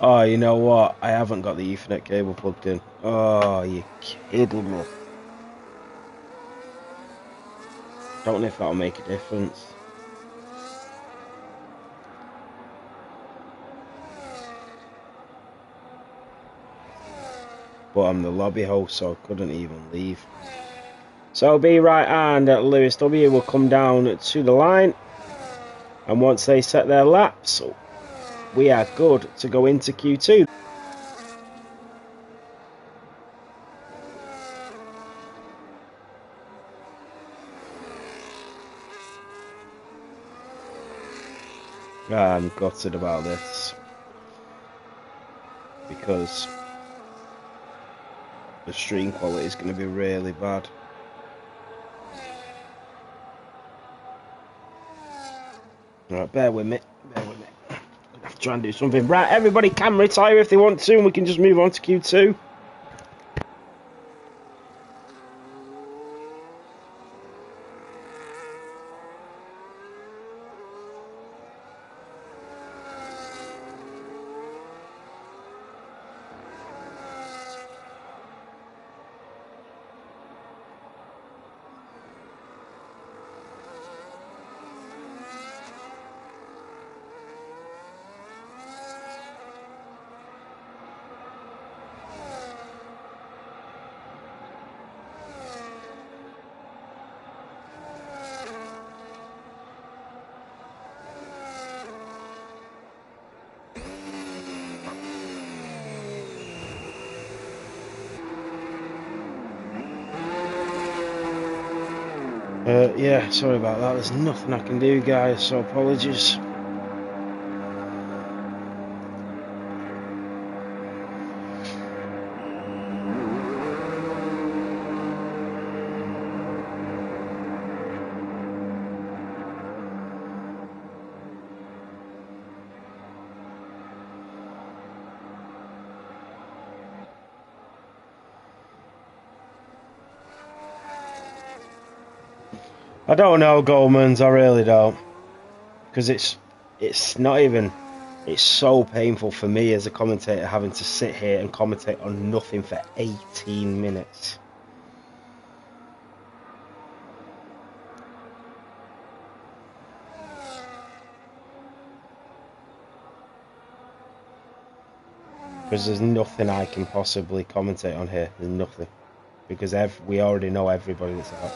Oh, you know what? I haven't got the Ethernet cable plugged in. Oh, you kidding me? Don't know if that'll make a difference. But I'm the lobby host, so I couldn't even leave. So B right and Lewis W will come down to the line. And once they set their laps, we are good to go into Q2. I'm gutted about this because the stream quality is going to be really bad. Alright, bear with me. Bear with me. I'm gonna have to try and do something. Right, everybody can retire if they want to, and we can just move on to Q2. Yeah, sorry about that. There's nothing I can do, guys, so apologies. I don't know, Goldman's, I really don't. Because it's not even... It's so painful for me as a commentator having to sit here and commentate on nothing for 18 minutes. Because there's nothing I can possibly commentate on here. There's nothing. Because we already know everybody that's out.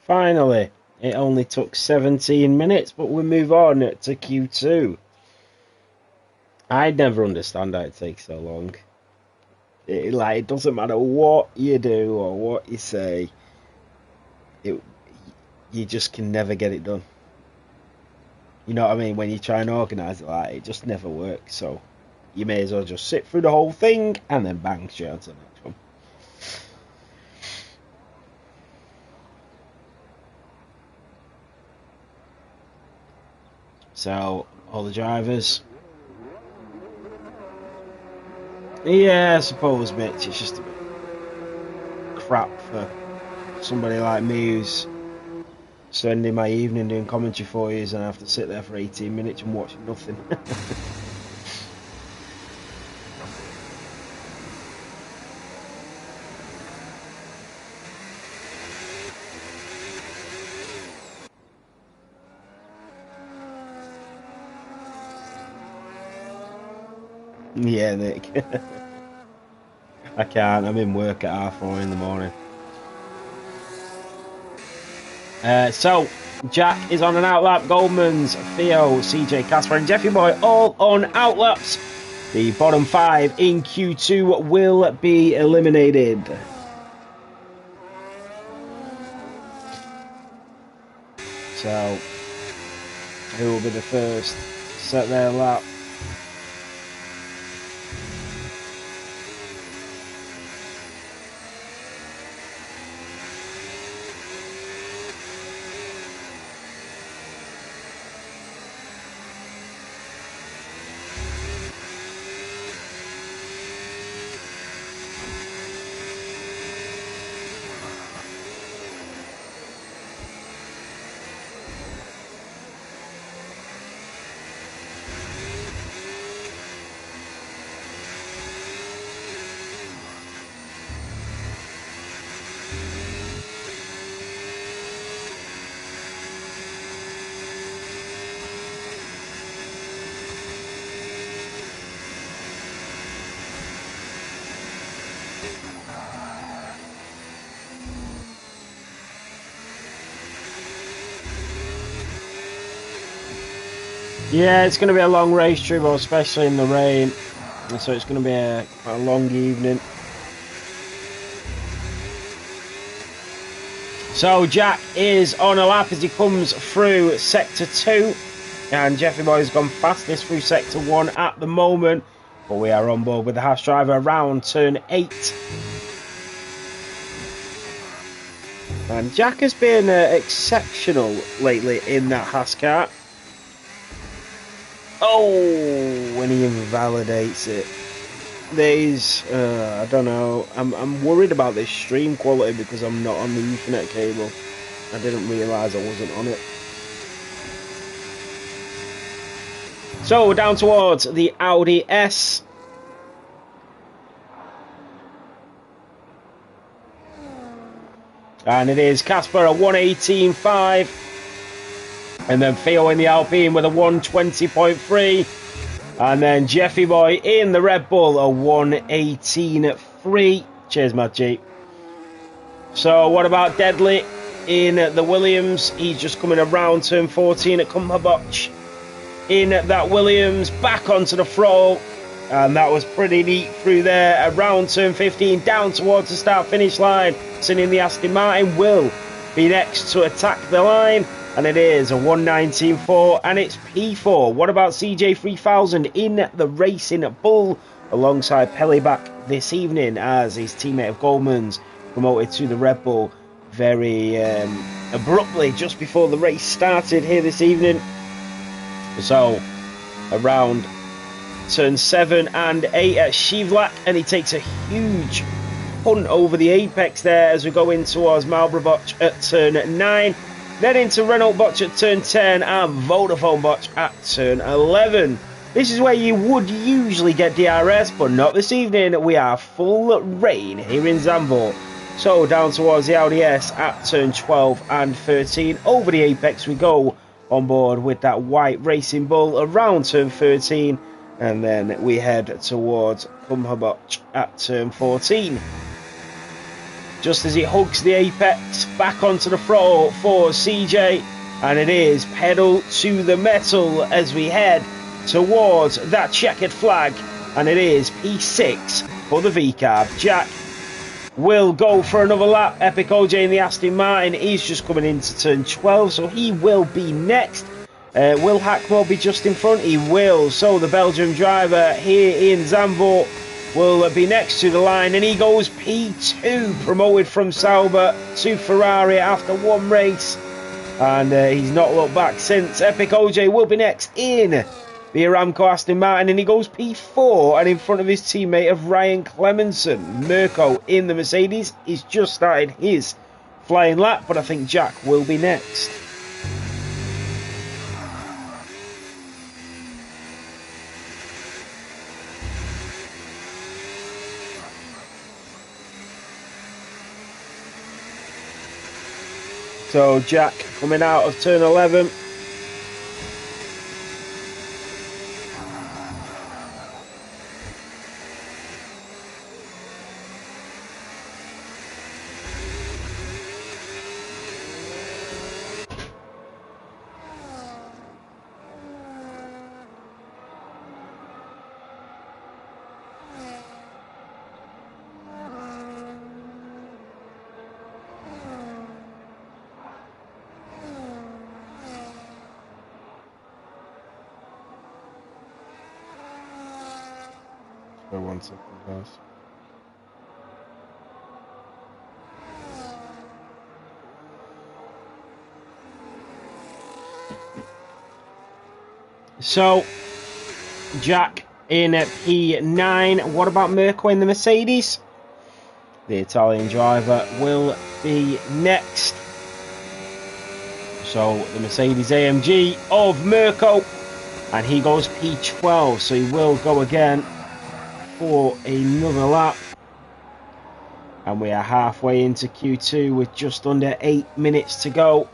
Finally, it only took 17 minutes, but we move on to Q2. I never understand how it takes so long. It doesn't matter what you do or what you say, you just can never get it done. You know what I mean? When you try and organise it it just never works. So you may as well just sit through the whole thing and then bang straight on to the next one. So all the drivers. Yeah, I suppose, Mitch. It's just a bit crap for somebody like me who's spending my evening doing commentary for you, and I have to sit there for 18 minutes and watch nothing. Yeah, Nick. I can't. I'm in work at 4:30 in the morning. So, Jack is on an outlap. Goldman's, Theo, CJ, Casper and Jeffy Boy all on outlaps. The bottom 5 in Q2 will be eliminated. So, who will be the first to set their lap? Yeah, it's going to be a long race, Trubo, especially in the rain. So it's going to be a long evening. So Jack is on a lap as he comes through Sector 2. And Jeffy Boy's gone fastest through Sector 1 at the moment. But we are on board with the Haas driver around turn 8. And Jack has been exceptional lately in that Haas car. Oh, when he invalidates it. I don't know. I'm worried about this stream quality because I'm not on the Ethernet cable. I didn't realise I wasn't on it. So, down towards the Audi S. And it is Casper a 118.5. And then Theo in the Alpine with a 120.3. And then Jeffy Boy in the Red Bull, a 118.3. Cheers, Matt G. So what about Deadly in the Williams? He's just coming around turn 14 at Kumhaboch. In that Williams, back onto the throttle. And that was pretty neat through there. Around turn 15, down towards the start-finish line. Sitting in the Aston Martin will be next to attack the line. And it is a 119.4 and it's P4. What about CJ3000 in the Racing Bull alongside Pellyback this evening as his teammate of Goldman's promoted to the Red Bull very abruptly just before the race started here this evening. So around turn 7 and 8 at Shivlak, and he takes a huge punt over the apex there as we go in towards Marlborough Botch at turn 9. Then into Renault Botch at turn 10 and Vodafone Botch at turn 11. This is where you would usually get DRS, but not this evening. We are full rain here in Zandvoort. So down towards the Audi S at turn 12 and 13. Over the apex we go on board with that white Racing Bull around turn 13. And then we head towards Kumhaboch at turn 14. just as it hugs the apex, back onto the throttle for CJ, and it is pedal to the metal as we head towards that checkered flag, and it is P6 for the V-Carb. Jack will go for another lap. Epic OJ in the Aston Martin, he's just coming into turn 12, so he will be next. Will Hackmore be just in front? He will. So the Belgium driver here in Zandvoort will be next to the line, and he goes P2, promoted from Sauber to Ferrari after one race, and he's not looked back since. Epic OJ will be next in the Aramco Aston Martin, and he goes P4 and in front of his teammate of Ryan Clemenson. Mirko in the Mercedes, he's just started his flying lap, but I think Jack will be next. So Jack coming out of turn 11. For 1 second, guys. So, Jack in P9. What about Mirko in the Mercedes? The Italian driver will be next. So, the Mercedes AMG of Mirko. And he goes P12, so he will go again for another lap, and we are halfway into Q2 with just under 8 minutes to go.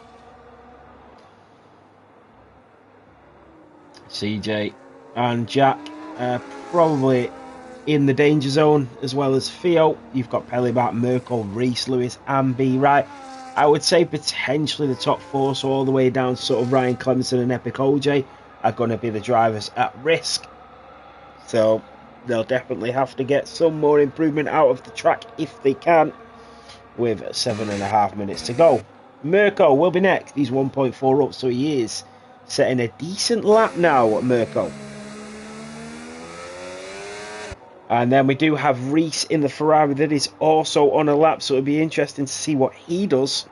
CJ and Jack probably in the danger zone, as well as Theo. You've got Pellibat, Mirko, Reese, Lewis and B. Right, I would say potentially the top four, so all the way down to sort of Ryan Clemenson and Epic OJ are going to be the drivers at risk. So they'll definitely have to get some more improvement out of the track if they can, with 7.5 minutes to go. Mirko will be next. He's 1.4 up, so he is setting a decent lap now, Mirko. And then we do have Reese in the Ferrari that is also on a lap, so it'll be interesting to see what he does.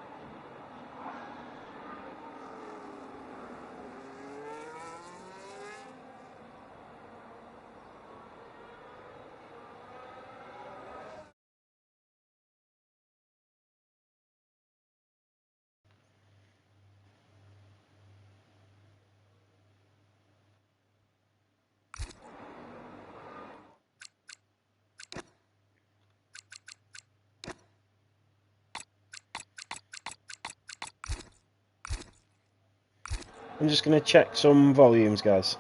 I'm just going to check some volumes, guys.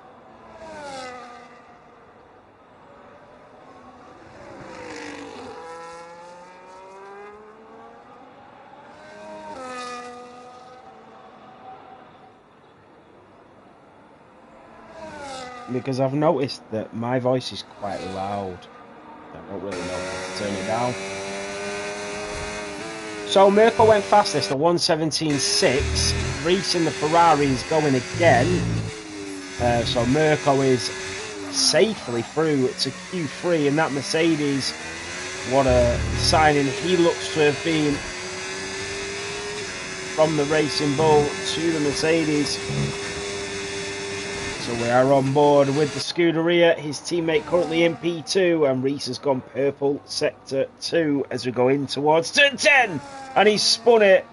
Because I've noticed that my voice is quite loud. I don't really know how to turn it down. So Mirko went fastest at 1:17.6. Reese in the Ferrari is going again. So Mirko is safely through to Q3, and that Mercedes, what a signing he looks to have been from the Racing Bull to the Mercedes. So we are on board with the Scuderia. His teammate currently in P2, and Reese has gone purple sector 2 as we go in towards turn 10, and he spun it,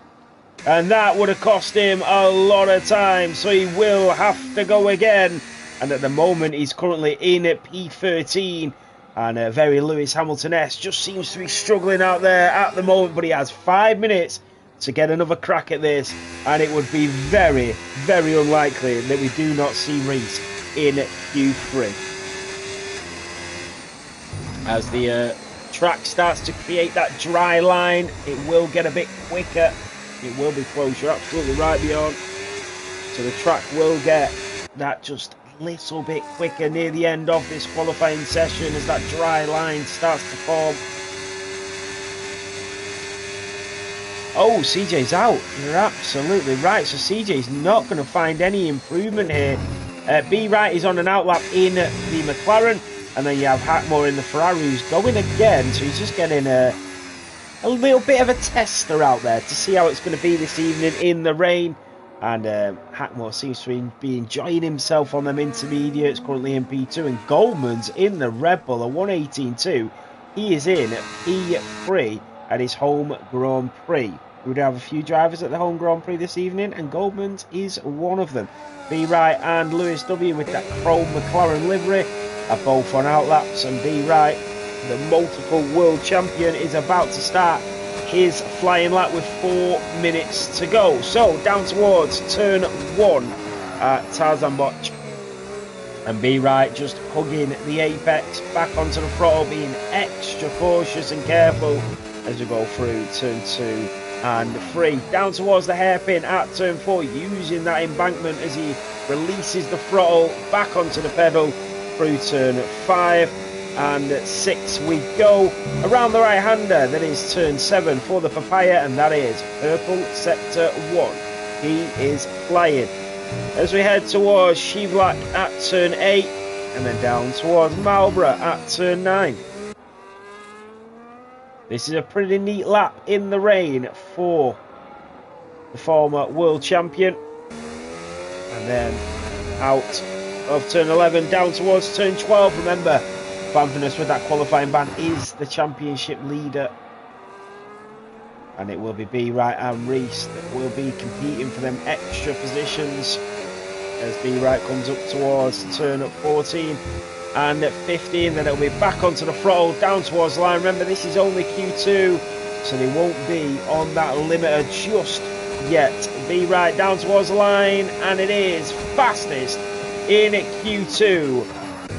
and that would have cost him a lot of time, so he will have to go again. And at the moment he's currently in at P13, and very Lewis Hamilton-esque, just seems to be struggling out there at the moment, but he has 5 minutes to get another crack at this, and it would be very, very unlikely that we do not see Reese in Q3. As the track starts to create that dry line, it will get a bit quicker. It will be close. You're absolutely right, Bjorn. So the track will get that just a little bit quicker near the end of this qualifying session as that dry line starts to form. Oh, CJ's out. You're absolutely right. So CJ's not going to find any improvement here. B Wright is on an outlap in the McLaren, and then you have Hackmore in the Ferrari who's going again. So he's just getting a little bit of a tester out there to see how it's going to be this evening in the rain. And Hackmore seems to be enjoying himself on them intermediates, currently in P2. And Goldman's in the Red Bull, a 118.2. He is in P3 at his home Grand Prix. We do have a few drivers at the home Grand Prix this evening, and Goldman's is one of them. B Wright and Lewis W with that chrome McLaren livery are both on outlaps, and B Wright, the multiple world champion, is about to start his flying lap with 4 minutes to go. So down towards turn 1 at Tarzan Botch, and B Wright just hugging the apex, back onto the throttle, being extra cautious and careful as we go through turn 2 and 3. Down towards the hairpin at turn 4, using that embankment as he releases the throttle back onto the pedal through turn 5 and 6 we go. Around the right hander, that is turn 7 for the Papaya, and that is purple sector 1. He is flying. As we head towards Shivlak at turn 8, and then down towards Marlborough at turn 9. This is a pretty neat lap in the rain for the former world champion. And then out of turn 11, down towards turn 12. Remember, Vanfinus with that qualifying ban is the championship leader. And it will be B Wright and Reese that will be competing for them extra positions as B Wright comes up towards turn 14. And at 15, then it'll be back onto the throttle, down towards the line. Remember, this is only Q2, so they won't be on that limiter just yet. B Wright down towards the line, and it is fastest in Q2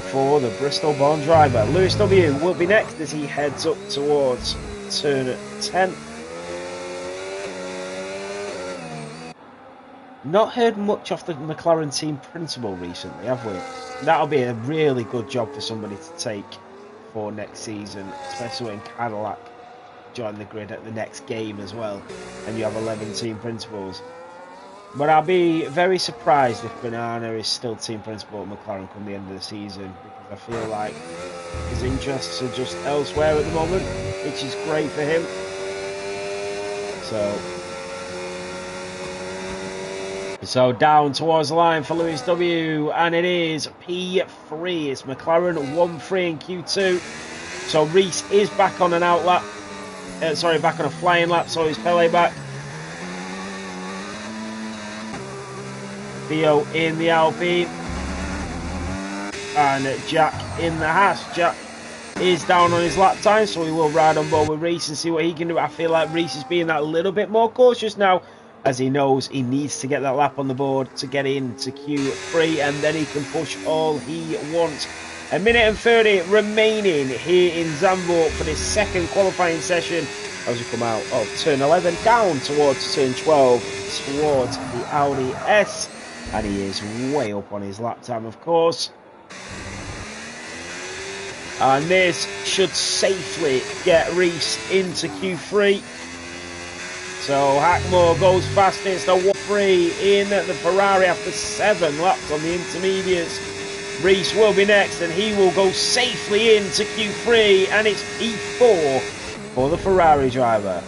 for the Bristol-born driver. Lewis W will be next as he heads up towards turn 10. Not heard much off the McLaren team principal recently, have we? That'll be a really good job for somebody to take for next season, especially when Cadillac join the grid at the next game as well, and you have 11 team principals. But I'll be very surprised if Banana is still team principal at McLaren come the end of the season, because I feel like his interests are just elsewhere at the moment, which is great for him. So down towards the line for Lewis W, and it is P3. It's McLaren 1-3 in Q2. So Reese is back on an outlap. Back on a flying lap. So is Pele back. Theo in the Alpine. And Jack in the Haas. Jack is down on his lap time, so he will ride on board with Reese and see what he can do. I feel like Reese is being that little bit more cautious now, as he knows he needs to get that lap on the board to get into Q3, and then he can push all he wants. A minute and 30 remaining here in Zandvoort for this second qualifying session as we come out of turn 11 down towards turn 12 towards the Audi S, and he is way up on his lap time, of course. And this should safely get Reese into Q3. So Hackmore goes fastest, a 1-3 in the Ferrari after 7 laps on the intermediates. Reese will be next, and he will go safely into Q3, and it's P4 for the Ferrari driver.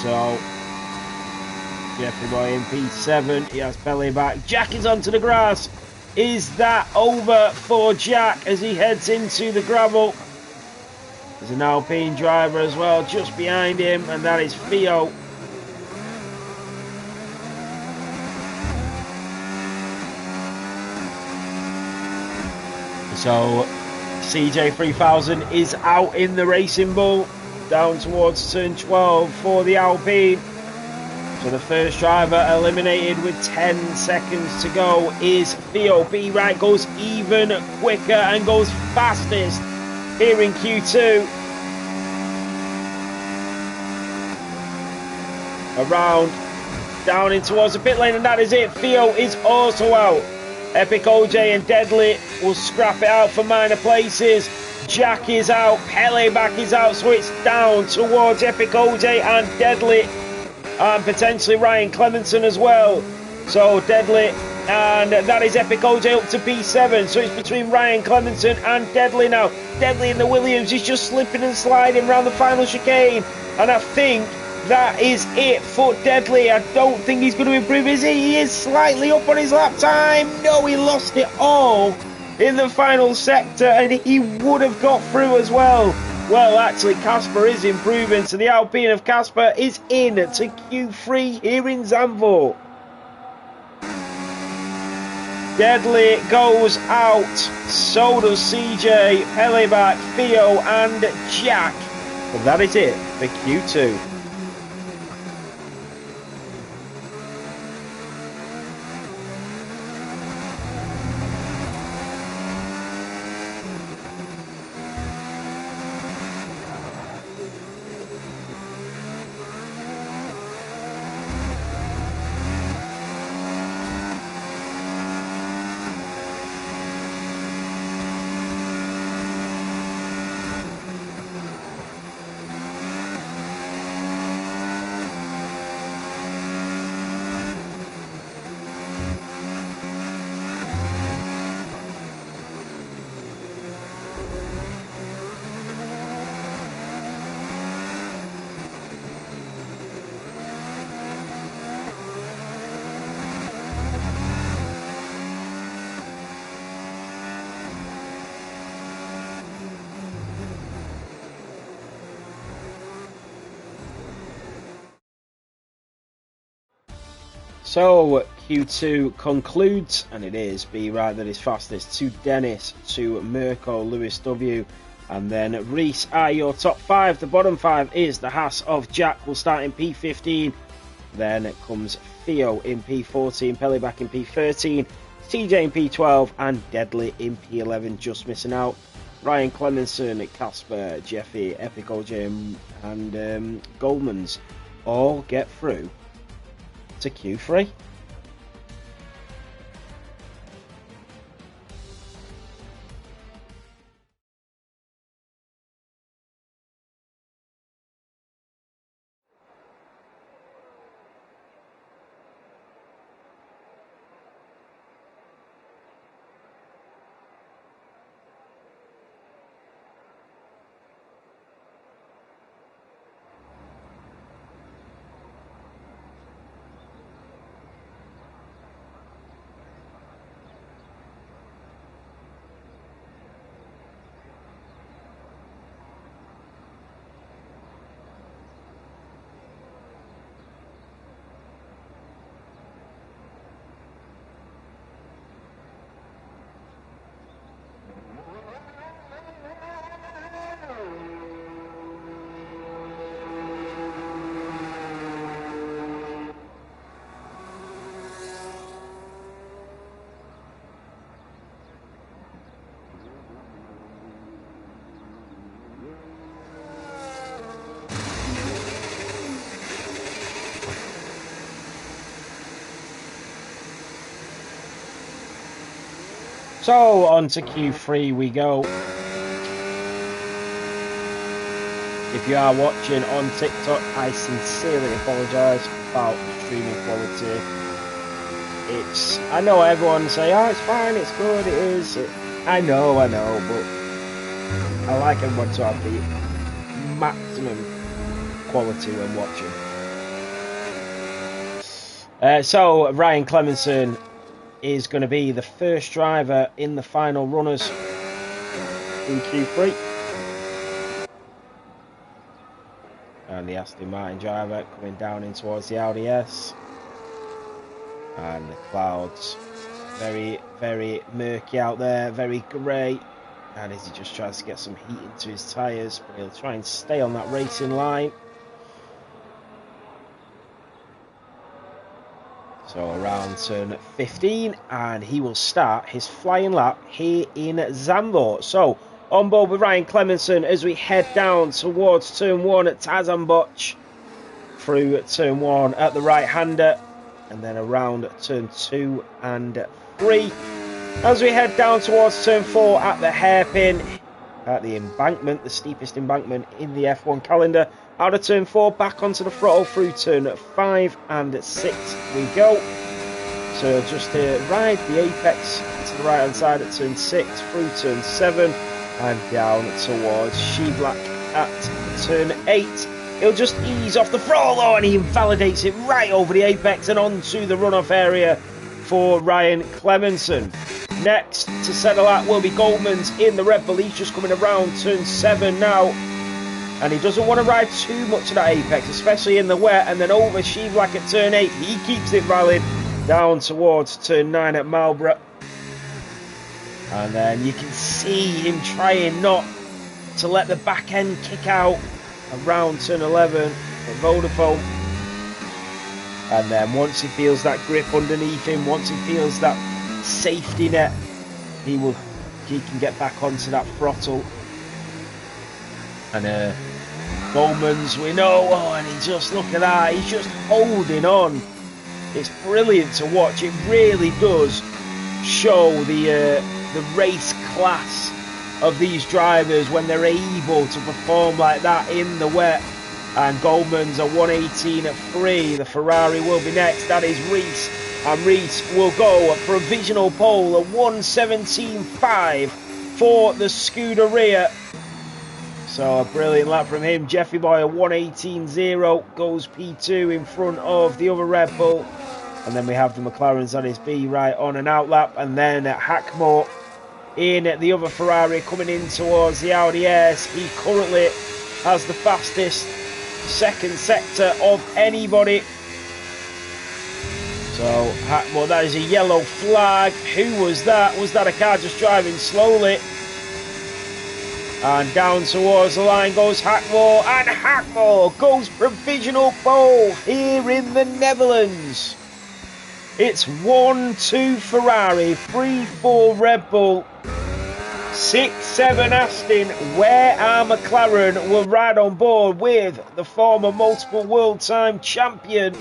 So Jeffrey Boy in P7, he has Pele back. Jack is onto the grass. Is that over for Jack as he heads into the gravel? There's an Alpine driver as well just behind him, and that is Theo. So CJ 3000 is out in the Racing Bull down towards turn 12 for the Alpine. So the first driver eliminated with 10 seconds to go is Theo. B Right goes even quicker and goes fastest here in Q2. Around, down in towards the pit lane, and that is it. Theo is also out. Epic OJ and Deadly will scrap it out for minor places. Jack is out, Peleback is out, so it's down towards Epic OJ and Deadly. And potentially Ryan Clemenson as well. So Deadly, and that is Epic OJ up to P7. So it's between Ryan Clemenson and Deadly now. Deadly in the Williams is just slipping and sliding around the final chicane. And I think that is it for Deadly. I don't think he's going to improve, is he? He is slightly up on his lap time. No, he lost it all in the final sector, and he would have got through as well. Well, actually, Casper is improving, so the Alpine of Casper is in to Q3 here in Zandvoort. Deadly goes out, so does CJ, Peleback, Theo and Jack. But that is it for Q2. So Q2 concludes, and it is B Right that is fastest to Dennis, to Mirko, Lewis W, and then Reese are your top 5. The bottom 5 is the Haas of Jack, will start in P15. Then it comes Theo in P14, Peleback in P13, TJ in P12, and Deadly in P11, just missing out. Ryan Clemenson, Casper, Jeffy, Epic OJ, and Goldman's all get through to Q3. So on to Q3 we go. If you are watching on TikTok, I sincerely apologise about the streaming quality. I know everyone say, oh, it's fine, it's good, it is. I know, but I like everyone to have the maximum quality when watching. So Ryan Clemenson is going to be the first driver in the final runners in Q3. And the Aston Martin driver coming down in towards the Audi S. And the clouds, very, very murky out there, very grey. And as he just tries to get some heat into his tyres, but he'll try and stay on that racing line. So around turn 15, and he will start his flying lap here in Zandvoort. So on board with Ryan Clemenson as we head down towards turn 1 at Tarzanboch, through turn 1 at the right-hander, and then around turn 2 and 3. As we head down towards turn 4 at the hairpin, at the embankment, the steepest embankment in the F1 calendar. Out of turn 4, back onto the throttle through turn 5 and 6 we go. So just ride the apex to the right hand side at turn 6, through turn 7 and down towards Shevlak at turn 8. He'll just ease off the throttle though, and he invalidates it right over the apex and onto the runoff area for Ryan Clemenson. Next to settle out will be Goldman's in the Red Bull. He's just coming around turn 7 now, and he doesn't want to ride too much of that apex, especially in the wet. And then over Shevlak at turn 8, he keeps it valid down towards turn 9 at Marlborough. And then you can see him trying not to let the back end kick out around turn 11 at Vodafone. And then once he feels that grip underneath him, once he feels that safety net, he can get back onto that throttle. And Goldman's, we know, and he just, look at that, he's just holding on. It's brilliant to watch. It really does show the race class of these drivers when they're able to perform like that in the wet. And Goldman's a 118 at 3. The Ferrari will be next. That is Reese. And Reese will go a provisional pole, a 117.5 for the Scuderia. So a brilliant lap from him. Jeffy Boy, a 118.0, goes P2 in front of the other Red Bull. And then we have the McLarens on his B right on an out lap. And then Hackmore in the other Ferrari coming in towards the Audi S. He currently has the fastest second sector of anybody. So Hackmore, that is a yellow flag. Who was that? Was that a car just driving slowly? And down towards the line goes Hackmore, and Hackmore goes provisional pole here in the Netherlands. It's 1-2 Ferrari, 3-4 Red Bull, 6-7 Aston, where our McLaren will ride on board with the former multiple world time champion.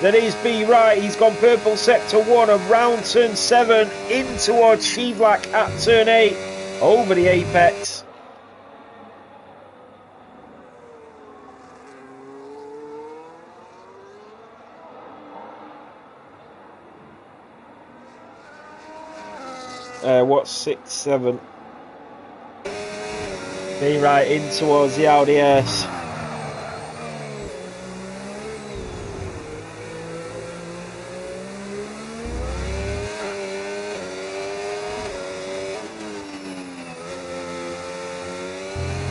That is B right. He's gone purple sector 1 around turn 7 in towards Shevlak at turn 8 over the apex. What's 6-7? B right in towards the Audi S.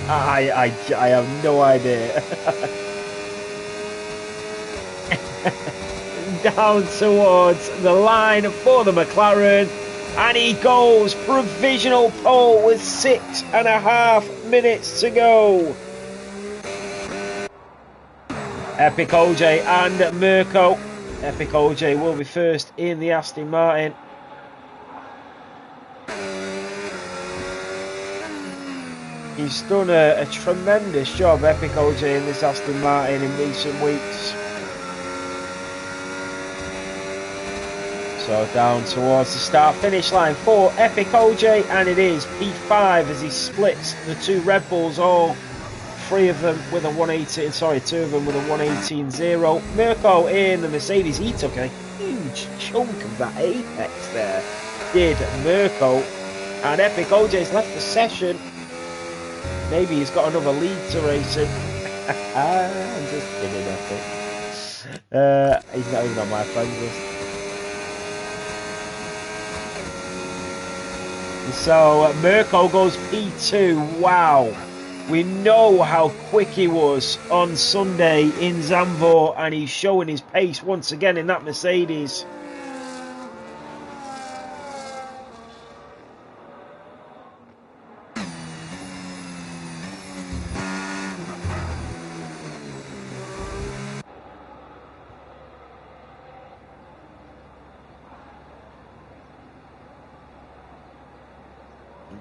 I have no idea. Down towards the line for the McLaren, and he goes provisional pole with 6.5 minutes to go. Epic OJ and Mirko. Epic OJ will be first in the Aston Martin. He's done a tremendous job, Epic OJ, in this Aston Martin in recent weeks. So down towards the start-finish line for Epic OJ, and it is P5 as he splits the two Red Bulls, all three of them with a 118, sorry, two of them with a 118.0. Mirko in the Mercedes, he took a huge chunk of that apex there, did Mirko. And Epic OJ's left the session. Maybe he's got another lead to race in. I'm just kidding, Epic. He's not even on my friends list. So Mirko goes P2. Wow. We know how quick he was on Sunday in Zandvoort, and he's showing his pace once again in that Mercedes.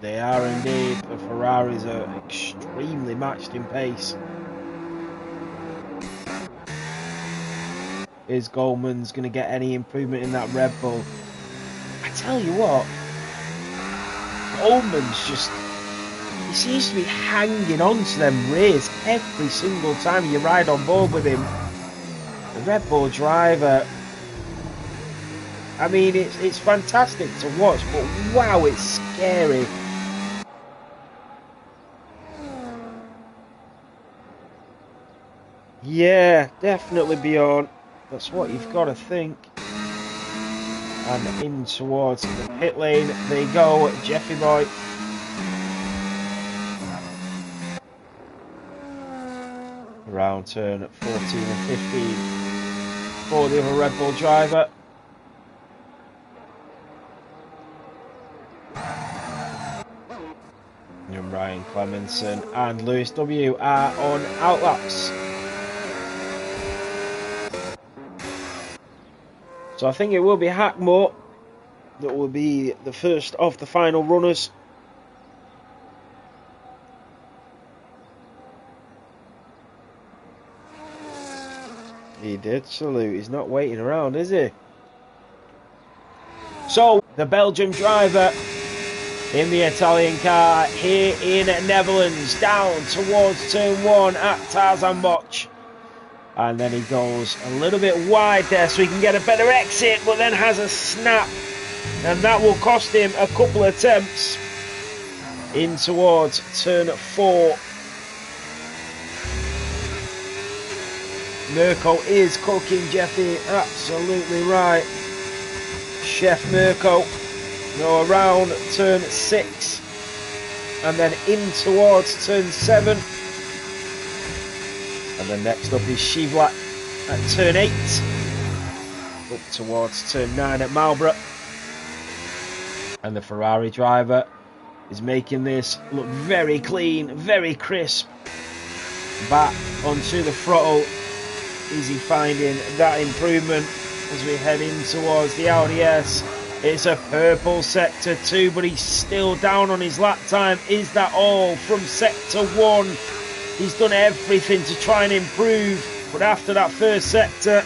They are indeed. The Ferraris are extremely matched in pace. Is Goldman's going to get any improvement in that Red Bull? I tell you what, Goldman's just, he seems to be hanging on to them rears every single time you ride on board with him. The Red Bull driver, I mean, it's fantastic to watch, but wow, it's scary. Yeah, definitely Bjorn. That's what you've got to think. And in towards the pit lane they go, Jeffy Boy. Around turn at 14 and 15 for the other Red Bull driver. And Ryan Clemenson and Lewis W are on outlaps. So I think it will be Hackmore that will be the first of the final runners. He did salute. He's not waiting around, is he? So, the Belgian driver in the Italian car here in Netherlands, down towards turn 1 at Tarzan Bosch. And then he goes a little bit wide there so he can get a better exit, but then has a snap. And that will cost him a couple of attempts in towards turn 4. Mirko is cooking Jeffy, absolutely right. Chef Mirko. Go around turn 6 and then in towards turn 7. And then next up is Shivlak at turn 8. Up towards turn 9 at Marlborough. And the Ferrari driver is making this look very clean, very crisp. Back onto the throttle. Is he finding that improvement as we head in towards the Audi S? It's a purple sector 2, but he's still down on his lap time. Is that all from sector 1? He's done everything to try and improve, but after that first sector,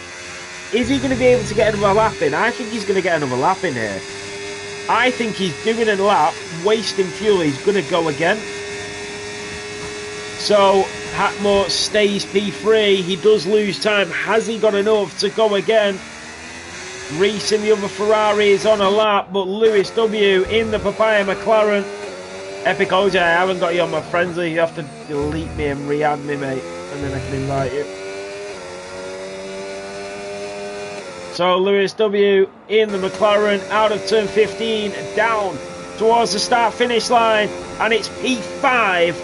is he going to be able to get another lap in? I think he's going to get another lap in here. I think he's doing a lap, wasting fuel. He's going to go again. So Hackmore stays P3. He does lose time. Has he got enough to go again? Reese in the other Ferrari is on a lap, but Lewis W in the Papaya McLaren. Epic OJ, I haven't got you on my friends list. You have to delete me and re-add me, mate, and then I can invite you. So Lewis W in the McLaren out of turn 15, down towards the start-finish line, and it's P5.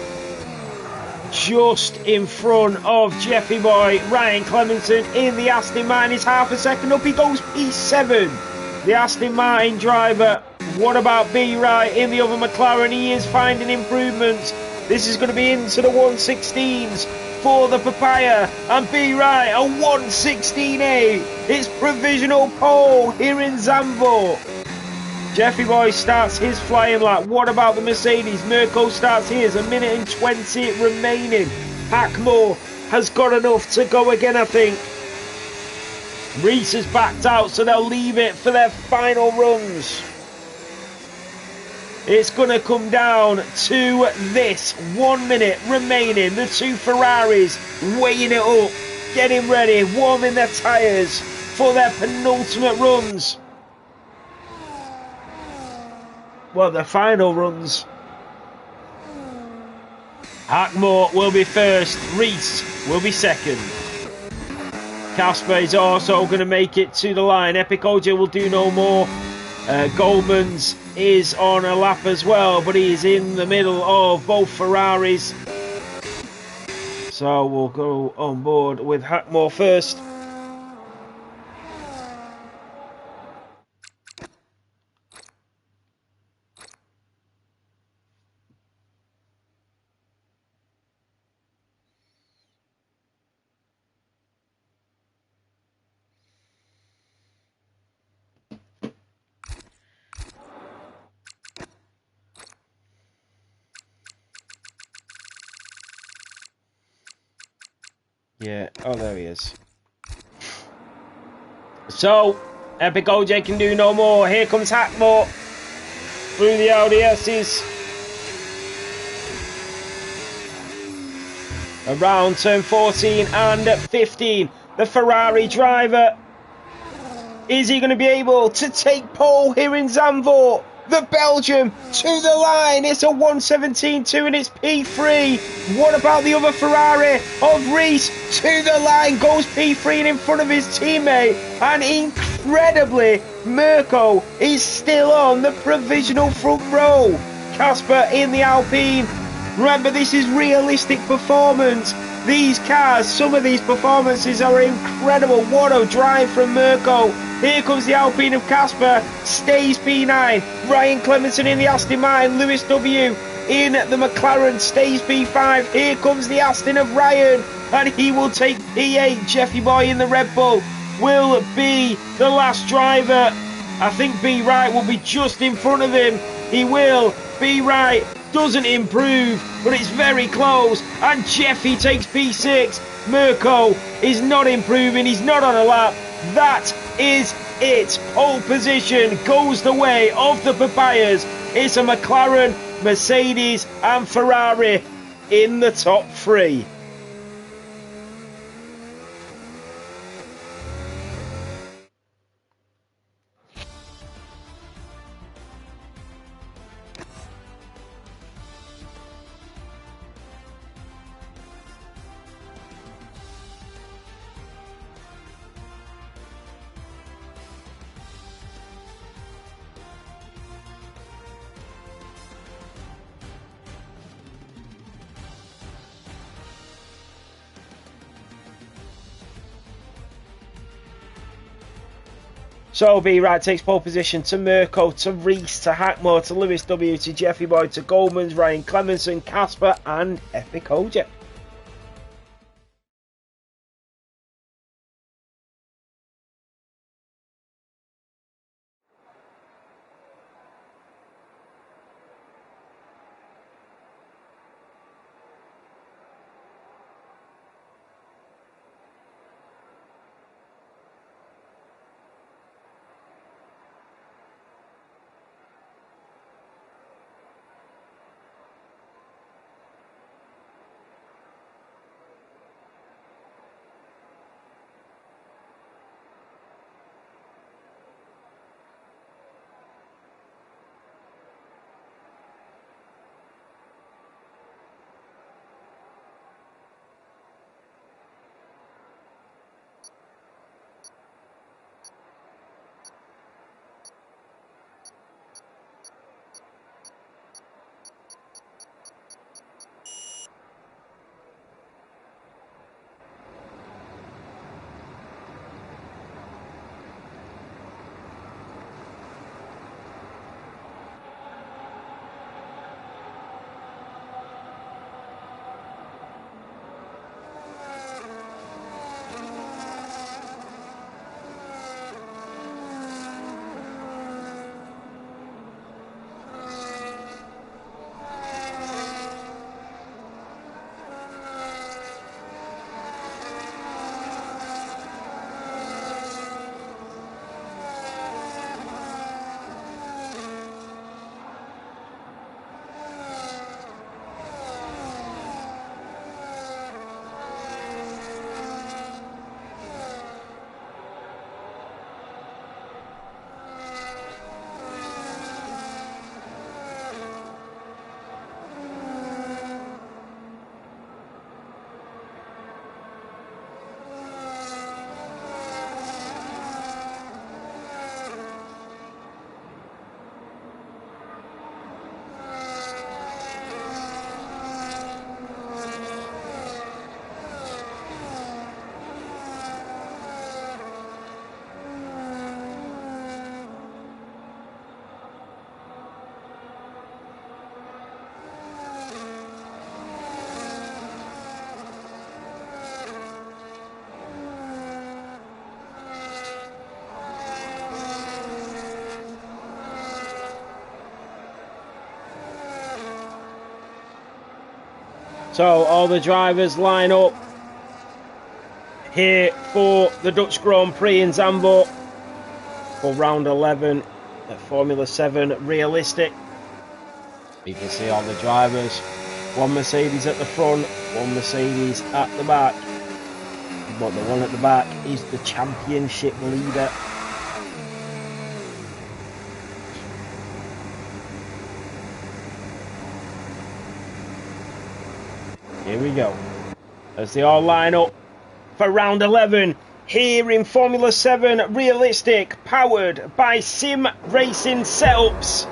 Just in front of Jeffy Boy. Ryan Clemenson in the Aston Martin is half a second up. He goes P7. The Aston Martin driver. What about B Wright in the other McLaren? He is finding improvements. This is going to be into the 116s for the Papaya. And B Wright, a 116.8. It's provisional pole here in Zandvoort. Jeffy Boy starts his flying lap. What about the Mercedes? Mirko starts his. 1 minute and 20 remaining. Hackmore has got enough to go again, I think. Reese has backed out, so they'll leave it for their final runs. It's going to come down to this. 1 minute remaining. The two Ferraris weighing it up, getting ready, warming their tyres for their penultimate runs. Well, the final runs. Hackmore will be first. Reese will be second. Casper is also going to make it to the line. Epic OJ will do no more. Goldman's is on a lap as well, but he's in the middle of both Ferraris. So we'll go on board with Hackmore first. Yeah. Oh, there he is. So, Epic OJ can do no more. Here comes Hackmore through the LDSs. Around turn 14 and 15. The Ferrari driver. Is he going to be able to take pole here in Zandvoort? The Belgium to the line. It's a 1:17.2 and it's P3. What about the other Ferrari of Reese? To the line goes P3 and in front of his teammate. And incredibly, Mirko is still on the provisional front row. Casper in the Alpine. Remember, this is realistic performance. These cars, some of these performances are incredible. What a drive from Mirko. Here comes the Alpine of Casper, stays P9. Ryan Clemenson in the Aston Martin, Lewis W in the McLaren, stays P5. Here comes the Aston of Ryan, and he will take P8. Jeffy Boy in the Red Bull will be the last driver. I think B Wright will be just in front of him. He will. B Wright doesn't improve, but it's very close. And Jeffy takes P6. Mirko is not improving. He's not on a lap. That is it. Pole position goes the way of the Papayas. It's a McLaren, Mercedes and Ferrari in the top three. So B Wright takes pole position to Mirko, to Reese, to Hackmore, to Lewis W, to Jeffy Boy, to Goldman's, Ryan Clemenson, Casper and Epic OJ. So all the drivers line up here for the Dutch Grand Prix in Zandvoort for round 11 at Formula 7 Realistic. You can see all the drivers. One Mercedes at the front, one Mercedes at the back. But the one at the back is the championship leader. Here we go. As they all line up for round 11 here in Formula 7 Realistic, powered by Sim Racing Setups.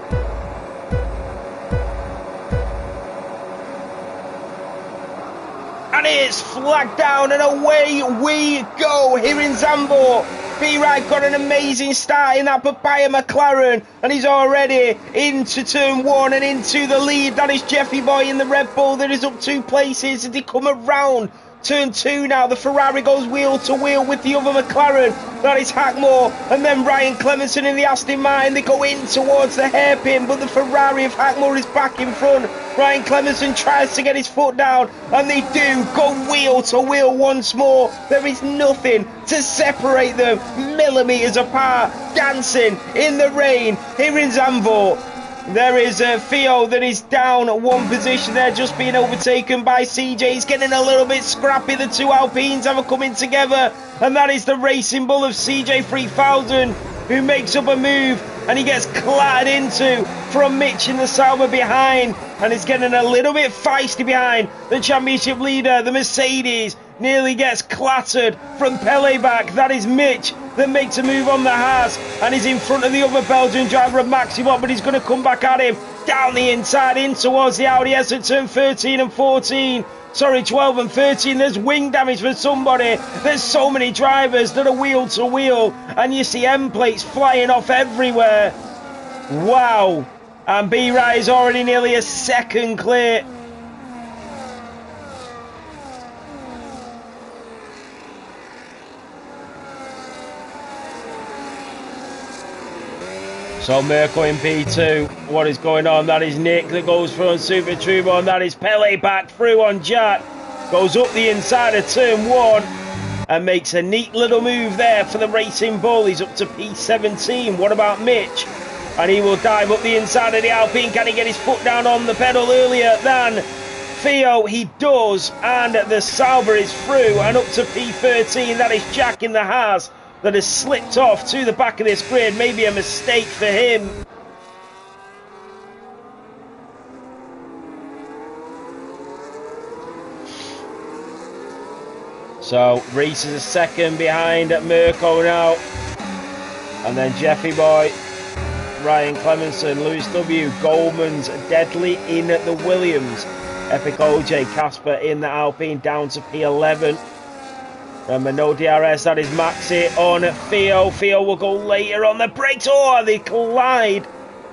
And it's flagged down and away we go here in Zandvoort. B-Ride got an amazing start in that Papaya McLaren, and he's already into turn 1 and into the lead. That is Jeffy Boy in the Red Bull that is up 2 places as they come around turn 2 now. The Ferrari goes wheel to wheel with the other McLaren. That is Hackmore, and then Ryan Clemenson in the Aston Martin. They go in towards the hairpin, but the Ferrari of Hackmore is back in front. Ryan Clemenson tries to get his foot down, and they do go wheel to wheel once more. There is nothing to separate them, millimetres apart, dancing in the rain here in Zandvoort. There is Theo that is down at 1 position there, just being overtaken by CJ. He's getting a little bit scrappy. The 2 Alpines have coming together, and that is the Racing Bull of CJ 3000 who makes up a move, and he gets clattered into from Mitch in the Sauber behind, and is getting a little bit feisty behind the championship leader. The Mercedes nearly gets clattered from Pele back. That is Mitch that makes a move on the Haas and is in front of the other Belgian driver of Maximum, but he's going to come back at him down the inside in towards the Audi S at turn 13 and 14. Sorry, 12 and 13. There's wing damage for somebody. There's so many drivers that are wheel to wheel, and you see end plates flying off everywhere. Wow. And B-Ride is already nearly a second clear. So Mirko in P2, what is going on? That is Nick that goes through on Super Turbo, and that is Pele back through on Jack. Goes up the inside of turn 1 and makes a neat little move there for the Racing Bull. He's up to P17. What about Mitch? And he will dive up the inside of the Alpine. Can he get his foot down on the pedal earlier than Theo? He does, and the Sauber is through and up to P13. That is Jack in the Haas that has slipped off to the back of this grid. Maybe a mistake for him. So Reese is a second behind Mirko now, and then Jeffy Boy, Ryan Clemenson, Lewis W, Goldman's deadly in the Williams, Epic OJ, Casper in the Alpine down to P11. Remember, no DRS, that is Maxi on Theo. Theo will go later on the brakes. Oh, they collide.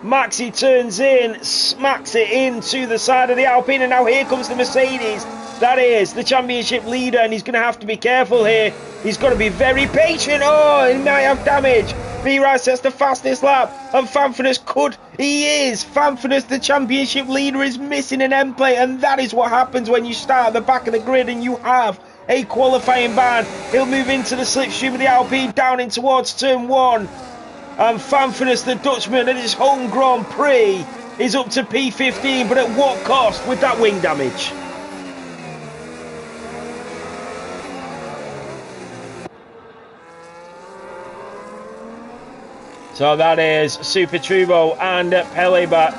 Maxi turns in, smacks it into the side of the Alpine, and now here comes the Mercedes. That is the championship leader, and he's going to have to be careful here. He's got to be very patient. Oh, he might have damage. B-Ride sets the fastest lap, and Fanfinus is. Fanfinus, the championship leader, is missing an end plate, and that is what happens when you start at the back of the grid and you have a qualifying ban. He'll move into the slipstream of the Alpine down in towards turn 1. And Fanfinus, the Dutchman at his home Grand Prix, is up to P15, but at what cost with that wing damage? So that is Super Turbo and Pele back.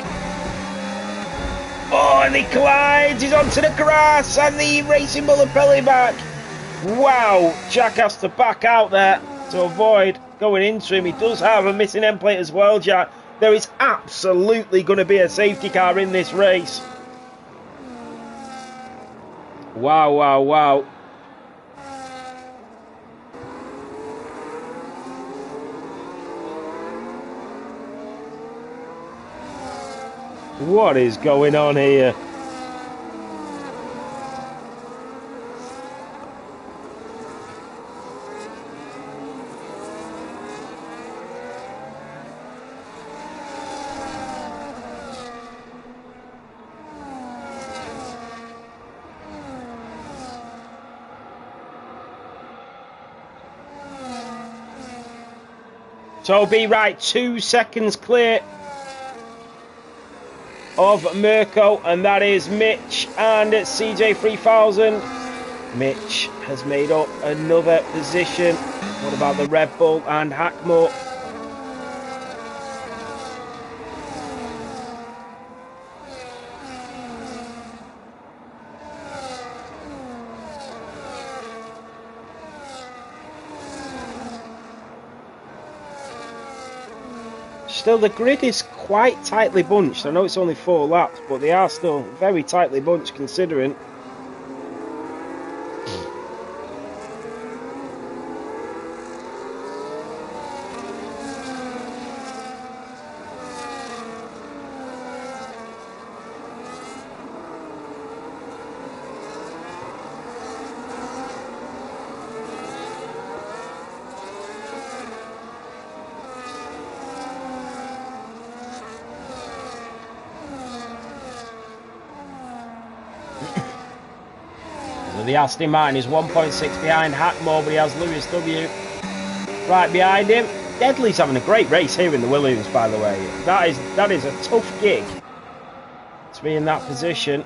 Oh, and he collides. He's onto the grass, and the Racing Bull of Pele back. Wow, Jack has to back out there to avoid going into him. He does have a missing end plate as well, Jack. There is absolutely going to be a safety car in this race. Wow, wow, wow. What is going on here? So be right, 2 seconds clear of Mirko, and that is Mitch and CJ 3000. Mitch has made up another position. What about the Red Bull and Hackmore? Still, the grid is quite tightly bunched. I know it's only 4 laps, but they are still very tightly bunched considering. The Aston Martin is 1.6 behind Hackmore, but he has Lewis W right behind him. Deadly's having a great race here in the Williams, by the way. That is a tough gig to be in that position.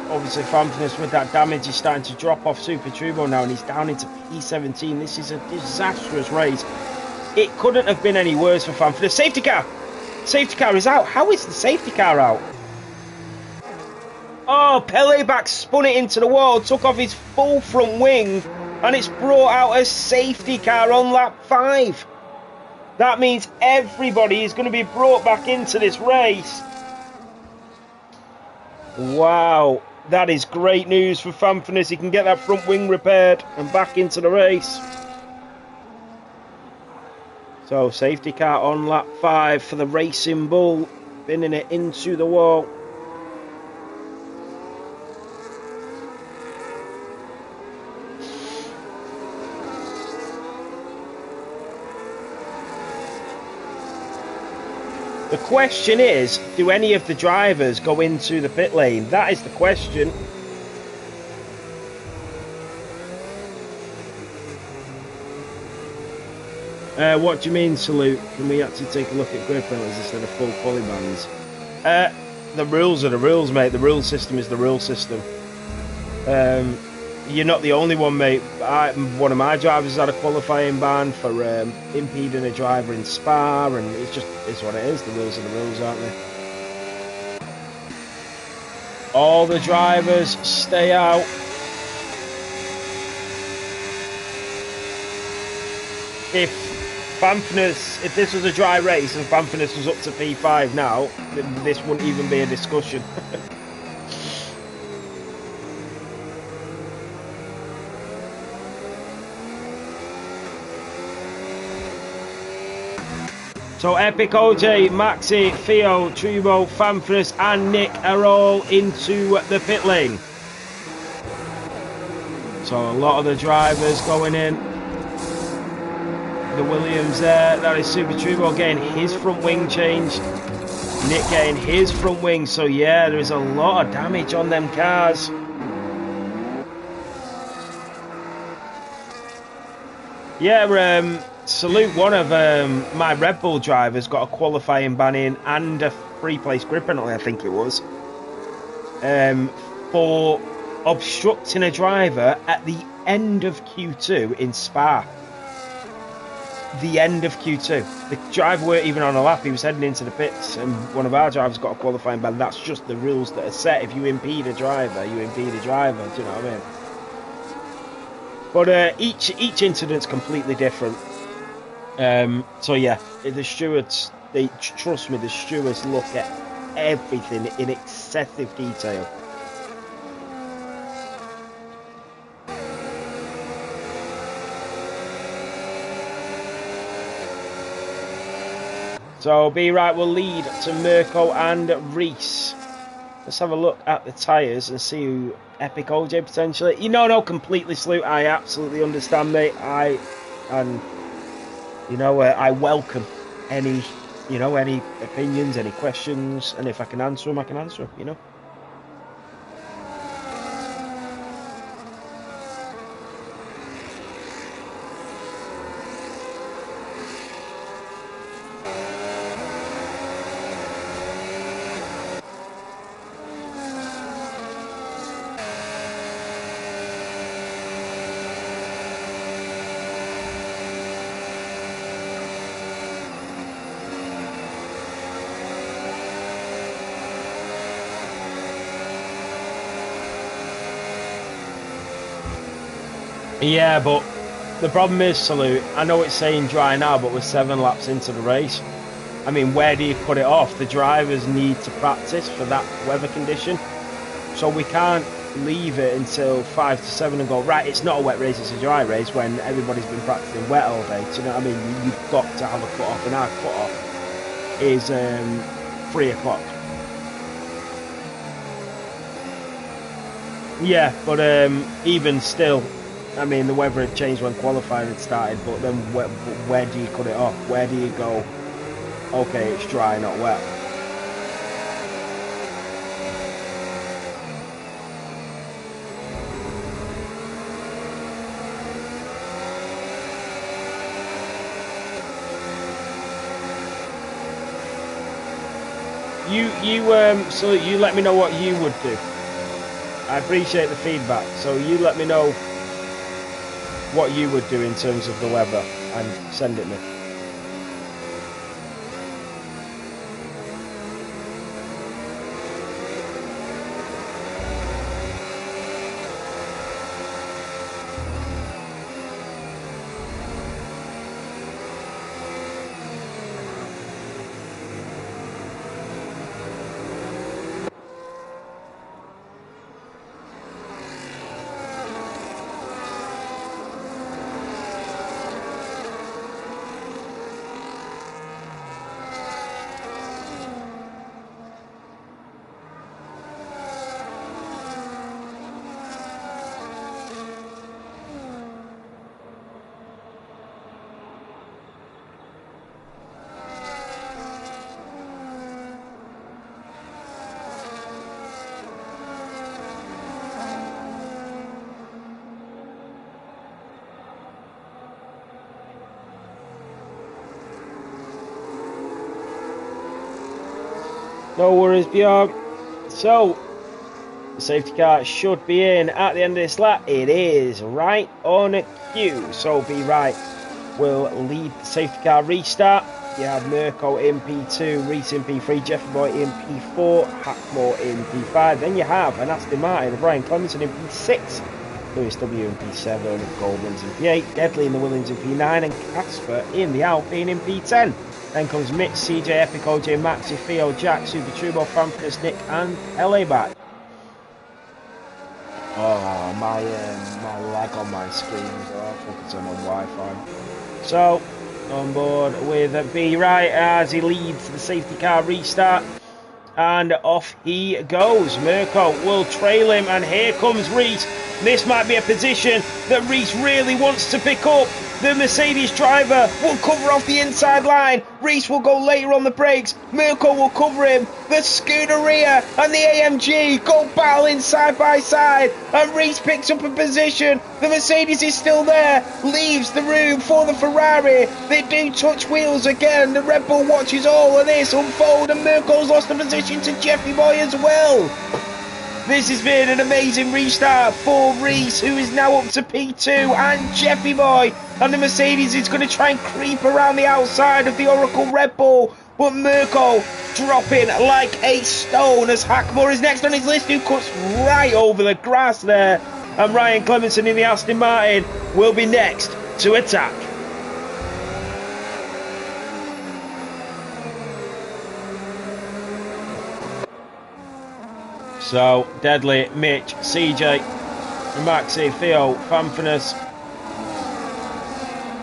Obviously, Fanfness with that damage is starting to drop off Super Turbo now, and he's down into P17. This is a disastrous race. It couldn't have been any worse for Fanfness. Safety car! Safety car is out. How is the safety car out? Oh, Peleback spun it into the wall, took off his full front wing, and it's brought out a safety car on lap 5. That means everybody is going to be brought back into this race. Wow, that is great news for Fanfness. He can get that front wing repaired and back into the race. So, safety car on lap 5 for the Racing Bull, pinning it into the wall. The question is, do any of the drivers go into the pit lane? That is the question. What do you mean, Salute? Can we actually take a look at grid penalties instead of full quali bans? The rules are the rules, mate. The rule system is the rule system. You're not the only one, mate. One of my drivers had a qualifying ban for impeding a driver in Spa, and it's what it is. The rules are the rules, aren't they? All the drivers stay out. If this was a dry race and Fanfness was up to P5 now, this wouldn't even be a discussion. So Epic OJ, Maxi, Theo, Trubo, Fanfness and Nick are all into the pit lane. So a lot of the drivers going in. The Williams there, that is Super Trubo getting his front wing changed. Nick getting his front wing, so yeah, there is a lot of damage on them cars. Yeah, Salute, one of my Red Bull drivers got a qualifying ban in and a free place grid penalty, I think it was, for obstructing a driver at the end of Q2 in Spa. The end of Q2. The driver weren't even on a lap, he was heading into the pits, and one of our drivers got a qualifying ban. That's just the rules that are set. If you impede a driver, you impede a driver, do you know what I mean? But each incident's completely different. So yeah, the stewards, trust me, the stewards look at everything in excessive detail. So Be Right will lead to Mirko and Reese. Let's have a look at the tyres and see who Epic OJ potentially. No, completely Salute. I absolutely understand, mate. I welcome any opinions, any questions, and if I can answer them, I can answer them, Yeah, but the problem is, Salute, I know it's saying dry now, but we're 7 laps into the race. I mean, where do you put it off? The drivers need to practice for that weather condition. So we can't leave it until 5 to 7 and go, right, it's not a wet race, it's a dry race, when everybody's been practicing wet all day. Do you know what I mean? You've got to have a cut-off, and our cut-off is 3 o'clock. Yeah, but even still, I mean, the weather had changed when qualifying had started, but then where do you cut it off? Where do you go, okay, it's dry, not wet? So you let me know what you would do. I appreciate the feedback. So you let me know what you would do in terms of the weather and send it me. No worries, Bjorn. So, the safety car should be in at the end of this lap. It is right on cue. So, Be Right will lead the safety car restart. You have Mirko in P2, Reese in P3, Jeffrey Boy in P4, Hackmore in P5. Then you have an Aston Martin, Brian Clemenson in P6, Lewis W in P7, Goldman's in P8, Deadly in the Williams in P9, and Casper in the Alpine in P10. Then comes Mitch, CJ, Epic, OJ, Maxi, Theo, Jack, Super Turbo, Francis, Nick, and LA back. Oh, my lag on my screen is awful because I'm on Wi-Fi. So, on board with B Right as he leads the safety car restart. And off he goes. Mirko will trail him, and here comes Reese. This might be a position that Reese really wants to pick up. The Mercedes driver will cover off the inside line. Reese will go later on the brakes. Mirko will cover him. The Scuderia and the AMG go battling side by side. And Reese picks up a position. The Mercedes is still there. Leaves the room for the Ferrari. They do touch wheels again. The Red Bull watches all of this unfold. And Mirko's lost the position to Jeffy Boy as well. This has been an amazing restart for Reese, who is now up to P2, and Jeffy Boy. And the Mercedes is going to try and creep around the outside of the Oracle Red Bull. But Mirko dropping like a stone as Hackmore is next on his list, who cuts right over the grass there. And Ryan Clemenson in the Aston Martin will be next to attack. So, Deadly, Mitch, CJ, Maxi, Theo, Fanfinus.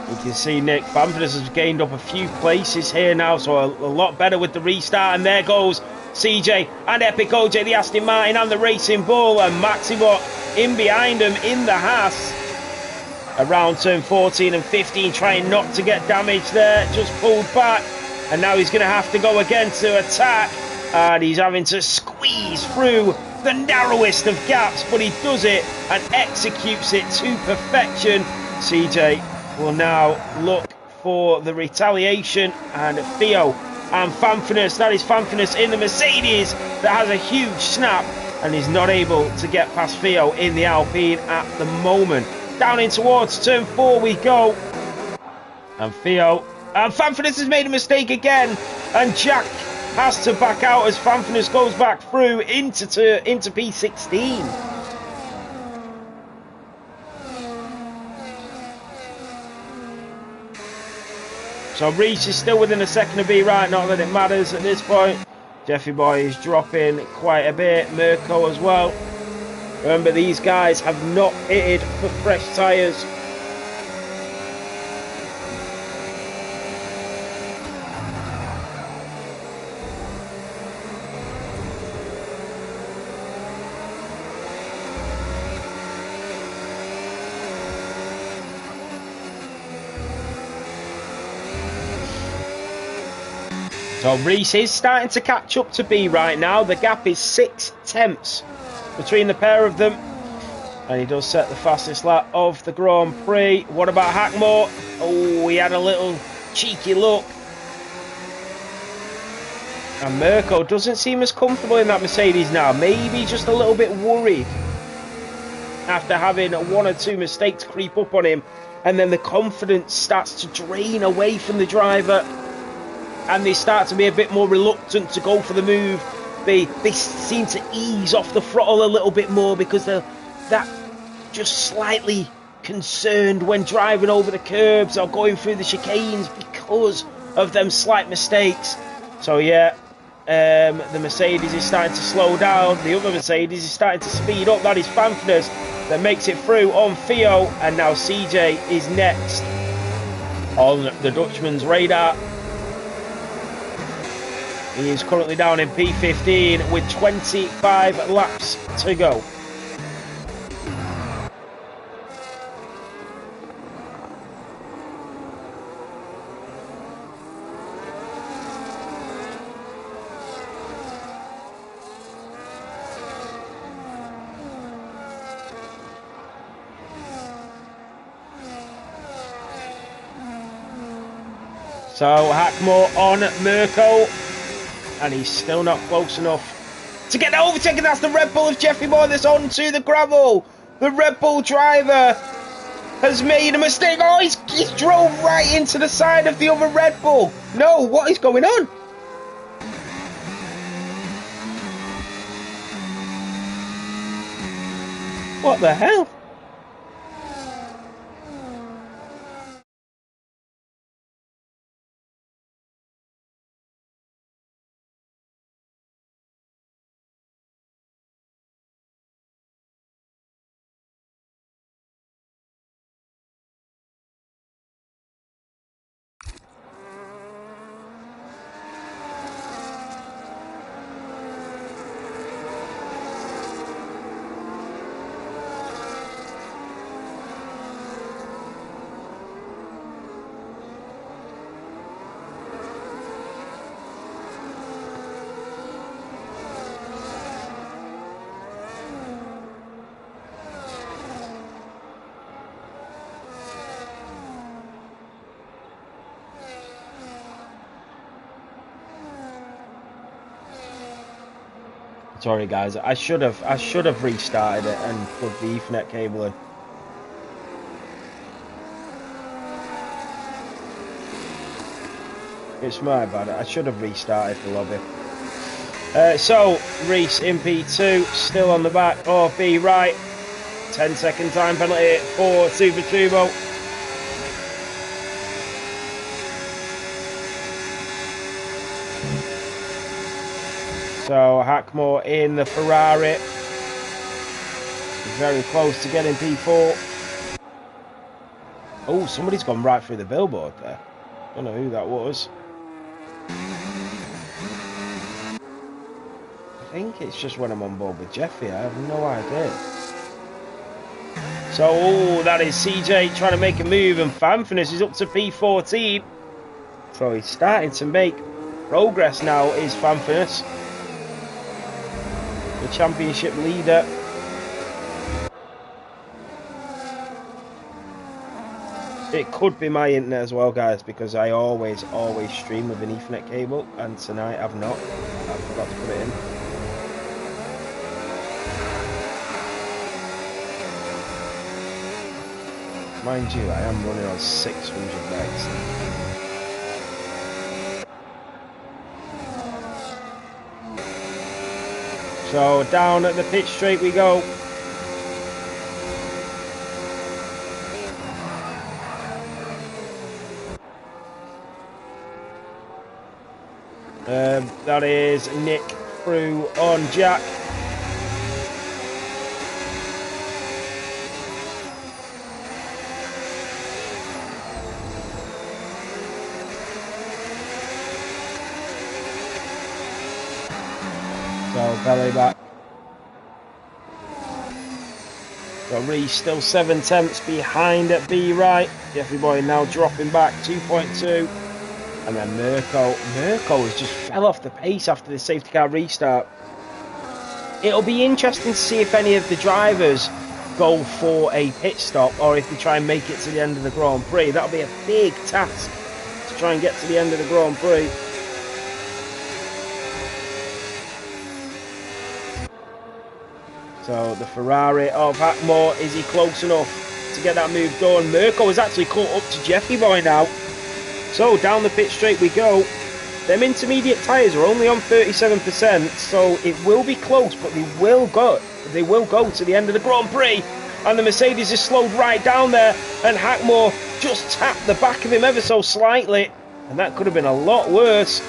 You can see Nick Fanfinus has gained up a few places here now, so a lot better with the restart. And there goes CJ and Epic OJ, the Aston Martin and the Racing Bull, and Maxibot in behind them in the Haas. Around turn 14 and 15, trying not to get damaged there, just pulled back. And now he's going to have to go again to attack. And he's having to squeeze through the narrowest of gaps, but he does it and executes it to perfection. CJ will now look for the retaliation, and Theo and Fanfinus, that is Fanfinus in the Mercedes that has a huge snap and is not able to get past Theo in the Alpine at the moment. Down in towards turn 4 we go, and Theo and Fanfinus has made a mistake again, and Jack has to back out as Fanfinus goes back through into P16. So Reese is still within a second of B right, not that it matters at this point. Jeffy Boy is dropping quite a bit, Mirko as well. Remember, these guys have not pitted for fresh tyres. So Reese is starting to catch up to B right now. The gap is 6 tenths between the pair of them. And he does set the fastest lap of the Grand Prix. What about Hackmore? Oh, he had a little cheeky look. And Mirko doesn't seem as comfortable in that Mercedes now. Maybe just a little bit worried after having 1 or 2 mistakes creep up on him. And then the confidence starts to drain away from the driver. And they start to be a bit more reluctant to go for the move. They seem to ease off the throttle a little bit more because they're that just slightly concerned when driving over the curbs or going through the chicanes because of them slight mistakes. So yeah, the Mercedes is starting to slow down. The other Mercedes is starting to speed up. That is Fanfners that makes it through on Theo. And now CJ is next on the Dutchman's radar. He is currently down in P15 with 25 laps to go. So Hackmore on Mirko. And he's still not close enough to get overtaken. That's the Red Bull of Jeffy Boy that's onto the gravel. The Red Bull driver has made a mistake. Oh, he's drove right into the side of the other Red Bull. No, what is going on? What the hell? Sorry guys, I should have restarted it and plugged the Ethernet cable in. It's my bad. I should have restarted the lobby. So Reese in P2, still on the back. Oh, B right. 10-second time penalty for Super Turbo. So Hackmore in the Ferrari. Very close to getting P4. Oh, somebody's gone right through the billboard there. Don't know who that was. I think it's just when I'm on board with Jeffy. I have no idea. So, oh, that is CJ trying to make a move, and Fanfness is up to P14. So he's starting to make progress now, is Fanfness. The championship leader. It could be my internet as well, guys, because I always stream with an Ethernet cable, and tonight I've not. I forgot to put it in. Mind you, I am running on 600 megs. So down at the pitch straight we go. That is Nick through on Jack. So belly back. So Reese still 7 tenths behind at B right. Jeffrey Boy now dropping back 2.2. And then Mirko has just fell off the pace after the safety car restart. It'll be interesting to see if any of the drivers go for a pit stop or if they try and make it to the end of the Grand Prix. That'll be a big task to try and get to the end of the Grand Prix. So the Ferrari of Hackmore, is he close enough to get that move done? Mirko has actually caught up to Jeffy Boy now. So down the pit straight we go. Them intermediate tyres are only on 37%, so it will be close, but they will go to the end of the Grand Prix. And the Mercedes is slowed right down there, and Hackmore just tapped the back of him ever so slightly, and that could have been a lot worse.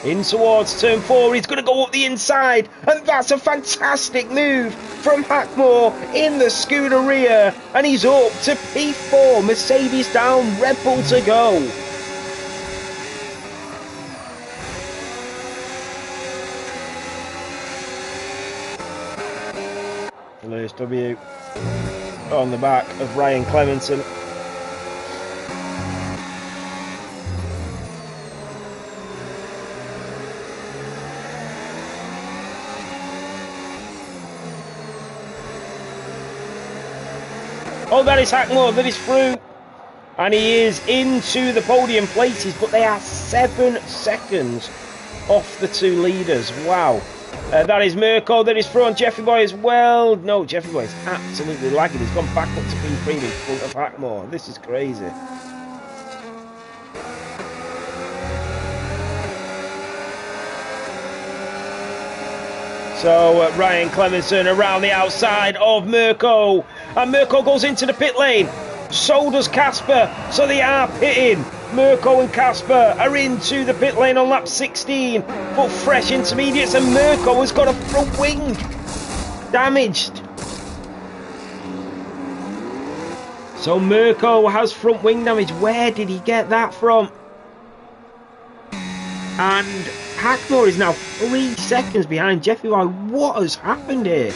In towards turn 4, he's going to go up the inside, and that's a fantastic move from Hackmore in the Scuderia, and he's up to P4, Mercedes down, Red Bull to go. Lewis W on the back of Ryan Clemenson. Oh, that is Hackmore, that is through. And he is into the podium places, but they are 7 seconds off the 2 leaders. Wow. That is Mirko, that is through on Jeffrey Boy as well. No, Jeffrey Boy is absolutely lagging. He's gone back up to P3 in front of Hackmore. This is crazy. So Ryan Clemenson around the outside of Mirko, and Mirko goes into the pit lane. So does Casper, so they are pitting. Mirko and Casper are into the pit lane on lap 16, but fresh intermediates, and Mirko has got a front wing damaged. So Mirko has front wing damage. Where did he get that from? And Hackmore is now 3 seconds behind Jeffy Boy. What has happened here?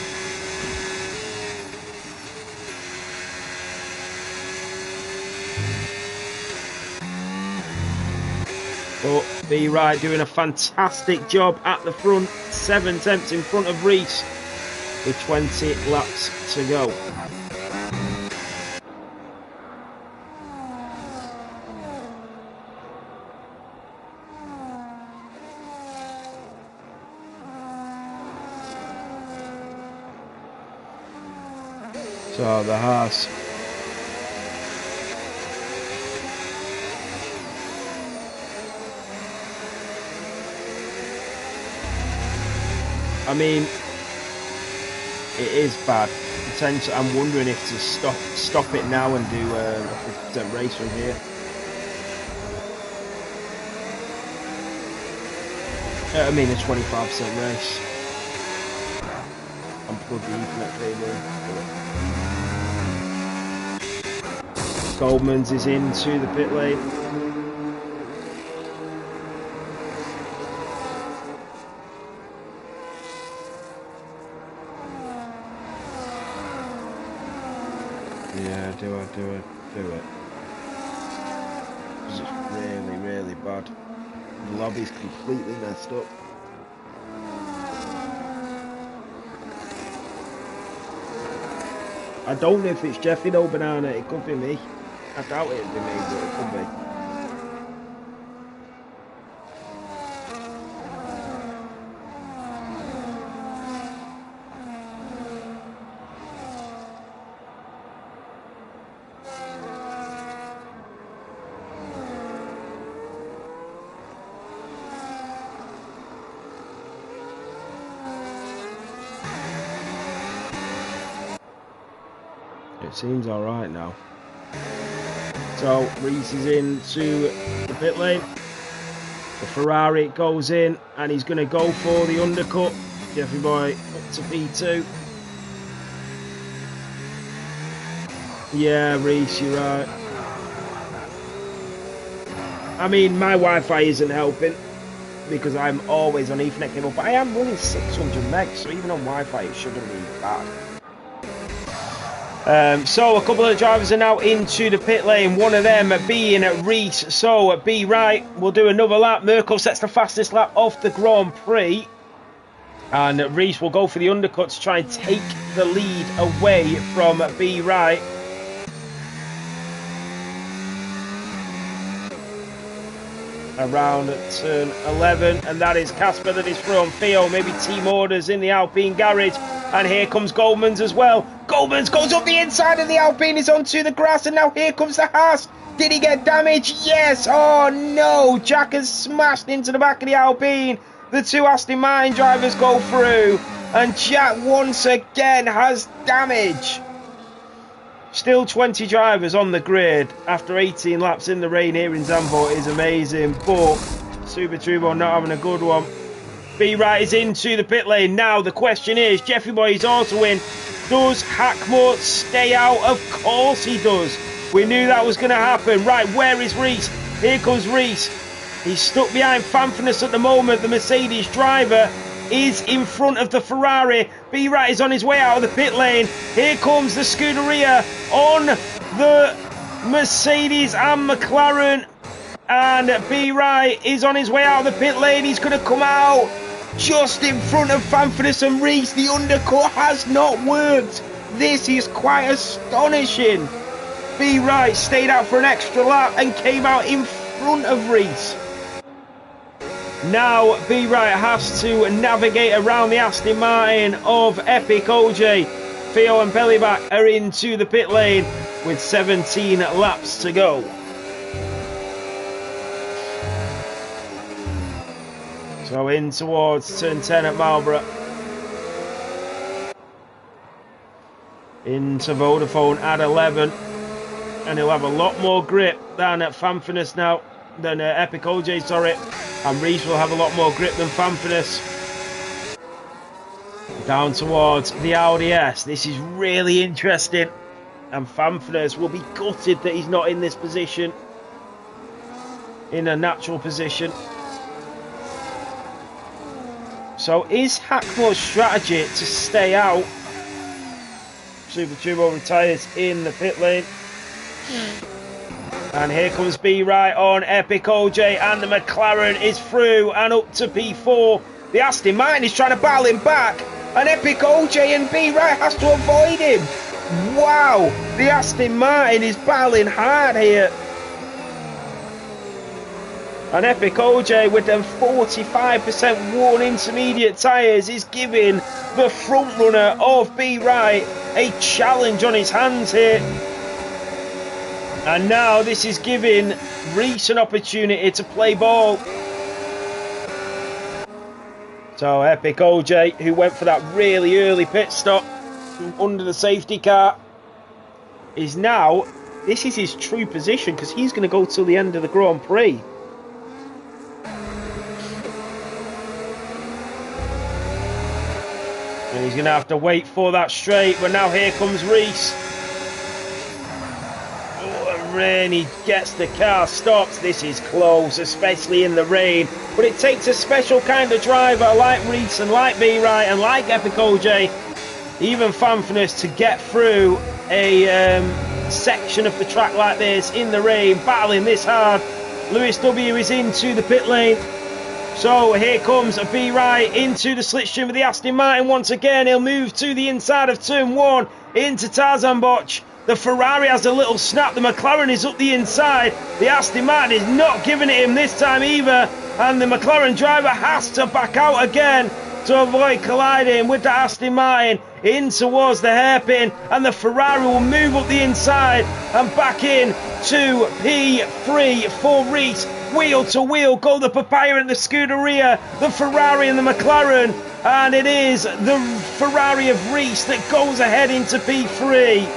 But B Right doing a fantastic job at the front. 7 tenths in front of Reese with 20 laps to go. So the Haas. I mean, it is bad. Potentially, I'm wondering if to stop it now and do a 50% race from here. I mean, a 25% race. I'm plugged the Ethernet cable in. Goldman's is into the pit lane. Yeah, do it. Because it's really, really bad. The lobby's completely messed up. I don't know if it's Jeffy though, Banana. It could be me. I doubt it'd be me, but it could be. It seems alright now. So Reese is into the pit lane. The Ferrari goes in and he's going to go for the undercut. Jeffrey Boy up to P2. Yeah, Reese, you're right. I mean, my Wi-Fi isn't helping because I'm always on Ethernet cable, but I am running 600 megs, so even on Wi-Fi it shouldn't be bad. So a couple of drivers are now into the pit lane, one of them being Reese. So B right will do another lap. Merkel sets the fastest lap of the Grand Prix, and Reese will go for the undercut to try and take the lead away from B right. Around turn 11, and that is Casper that is from Theo, maybe team orders in the Alpine garage, and here comes Goldman's as well. Goldman's goes up the inside of the Alpine, is onto the grass, and now here comes the Haas. Did he get damaged? Yes. Oh no, Jack has smashed into the back of the Alpine. The two Aston Martin drivers go through, and Jack once again has damage. Still 20 drivers on the grid after 18 laps in the rain here in Zandvoort is amazing, but Super Turbo not having a good one. B right is into the pit lane. Now the question is, Jeffrey Boy is also in. Does Hackmore stay out? Of course he does. We knew that was going to happen. Right, where is Reese? Here comes Reese. He's stuck behind Fanfurness at the moment. The Mercedes driver is in front of the Ferrari. B right is on his way out of the pit lane. Here comes the Scuderia on the Mercedes and McLaren, and B right is on his way out of the pit lane. He's going to come out just in front of Fanfurness and Reese. The undercut has not worked. This is quite astonishing. B right stayed out for an extra lap and came out in front of Reese. Now B right has to navigate around the Aston Martin of Epic OJ. Theo and Bellyback are into the pit lane with 17 laps to go. So in towards turn 10 at Marlborough. Into Vodafone at 11. And he'll have a lot more grip than at Fanfurness now. Than Epic OJ, sorry. And Reese will have a lot more grip than Fanfurness. Down towards the Audi S. This is really interesting. And Fanfurness will be gutted that he's not in this position. In a natural position. So is Hackmore's strategy to stay out? Super Turbo retires in the pit lane. And here comes B right on Epic OJ, and the McLaren is through and up to P4. The Aston Martin is trying to battle him back, and Epic OJ and B right has to avoid him. Wow, the Aston Martin is battling hard here. And Epic OJ with them 45% worn intermediate tyres is giving the front runner of B right a challenge on his hands here. And now this is giving Reese an opportunity to play ball. So Epic OJ, who went for that really early pit stop under the safety car, is now, this is his true position because he's going to go till the end of the Grand Prix. And he's going to have to wait for that straight, but now here comes Reese. Rain, he gets the car stopped. This is close, especially in the rain, but it takes a special kind of driver like Reese and like B right and like Epic OJ, even Fanfurness, to get through a section of the track like this in the rain, battling this hard. Lewis W is into the pit lane. So here comes a B right into the slipstream of the Aston Martin once again. He'll move to the inside of turn 1 into Tarzan Botch. The Ferrari has a little snap. The McLaren is up the inside. The Aston Martin is not giving it him this time either. And the McLaren driver has to back out again to avoid colliding with the Aston Martin in towards the hairpin. And the Ferrari will move up the inside and back in to P3 for Reese. Wheel to wheel go the Papaya and the Scuderia, the Ferrari and the McLaren. And it is the Ferrari of Reese that goes ahead into P3.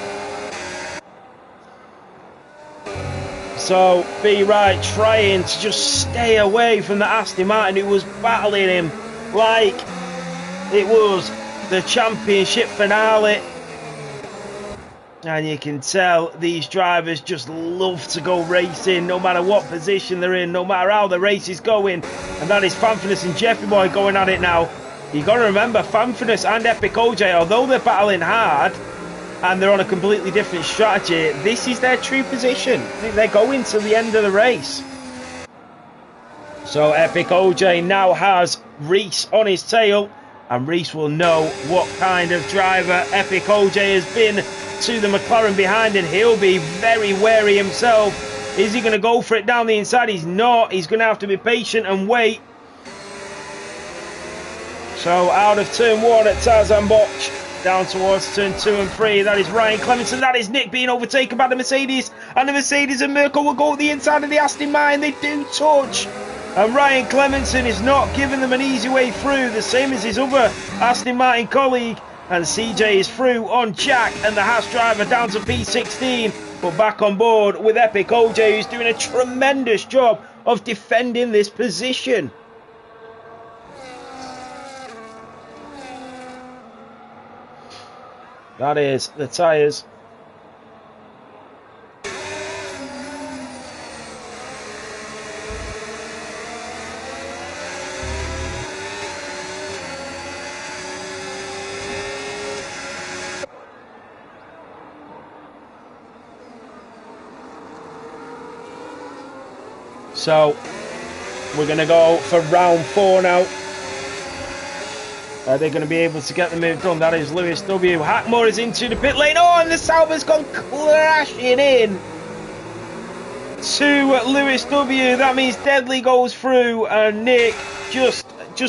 So Be Right trying to just stay away from the Aston Martin, who was battling him like it was the championship finale. And you can tell these drivers just love to go racing, no matter what position they're in, no matter how the race is going. And that is Peformance and Jeffy Boy going at it now. You've got to remember, Peformance and Epic OJ, although they're battling hard and they're on a completely different strategy, this is their true position. They're going to the end of the race. So Epic OJ now has Reese on his tail, and Reese will know what kind of driver Epic OJ has been to the McLaren behind, and he'll be very wary himself. Is he going to go for it down the inside? He's not. He's going to have to be patient and wait. So out of turn 1 at Tarzan Botch, down towards turn 2 and 3. That is Ryan Clements, and that is Nick being overtaken by the Mercedes. And the Mercedes and Mirko will go at the inside of the Aston Martin. They do touch. And Ryan Clementson is not giving them an easy way through, the same as his other Aston Martin colleague. And CJ is through on Jack and the Haas driver down to P16. But back on board with Epic OJ, who's doing a tremendous job of defending this position. That is the tyres. So we're going to go for round 4 now. Are they going to be able to get the move done? That is Lewis W. Hackmore is into the pit lane. Oh, and the Sauber's gone crashing in to Lewis W. That means Deadly goes through, and Nick, just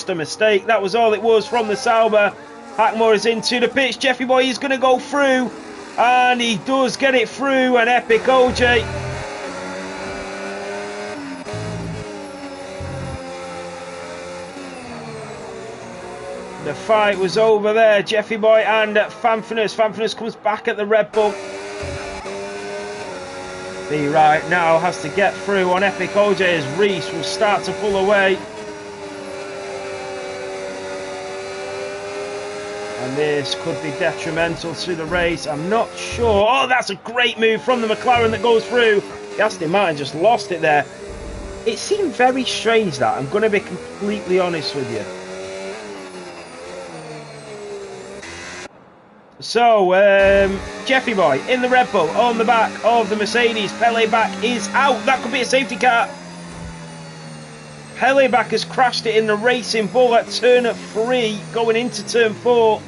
a mistake. That was all it was from the Sauber. Hackmore is into the pitch. Jeffy Boy is going to go through, and he does get it through, and Epic OJ. The fight was over there. Jeffy Boy and Peformance. Peformance comes back at the Red Bull. Be Right now has to get through on Epic OJ as Reese will start to pull away. And this could be detrimental to the race. I'm not sure. Oh, that's a great move from the McLaren that goes through. The Aston Martin just lost it there. It seemed very strange, that. I'm going to be completely honest with you. So, Jeffy Boy in the Red Bull on the back of the Mercedes. Peleback is out. That could be a safety car. Peleback has crashed it in the Racing Bull at turn 3, going into turn 4.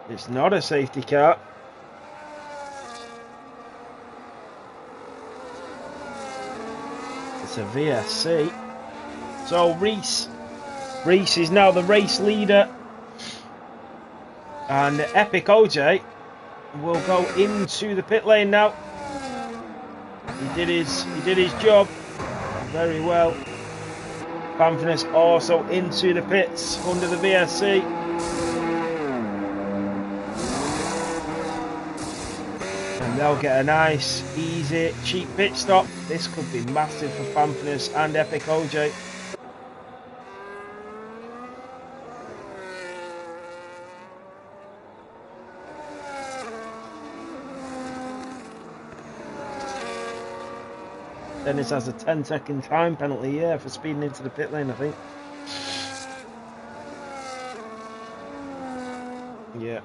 It's not a safety car. It's a VSC. So Reese is now the race leader, and Epic OJ will go into the pit lane now. He did his job very well. Peformance also into the pits under the VSC. And they'll get a nice, easy, cheap pit stop. This could be massive for Peformance and Epic OJ. Dennis has a 10-second time penalty, yeah, for speeding into the pit lane, I think. Yeah.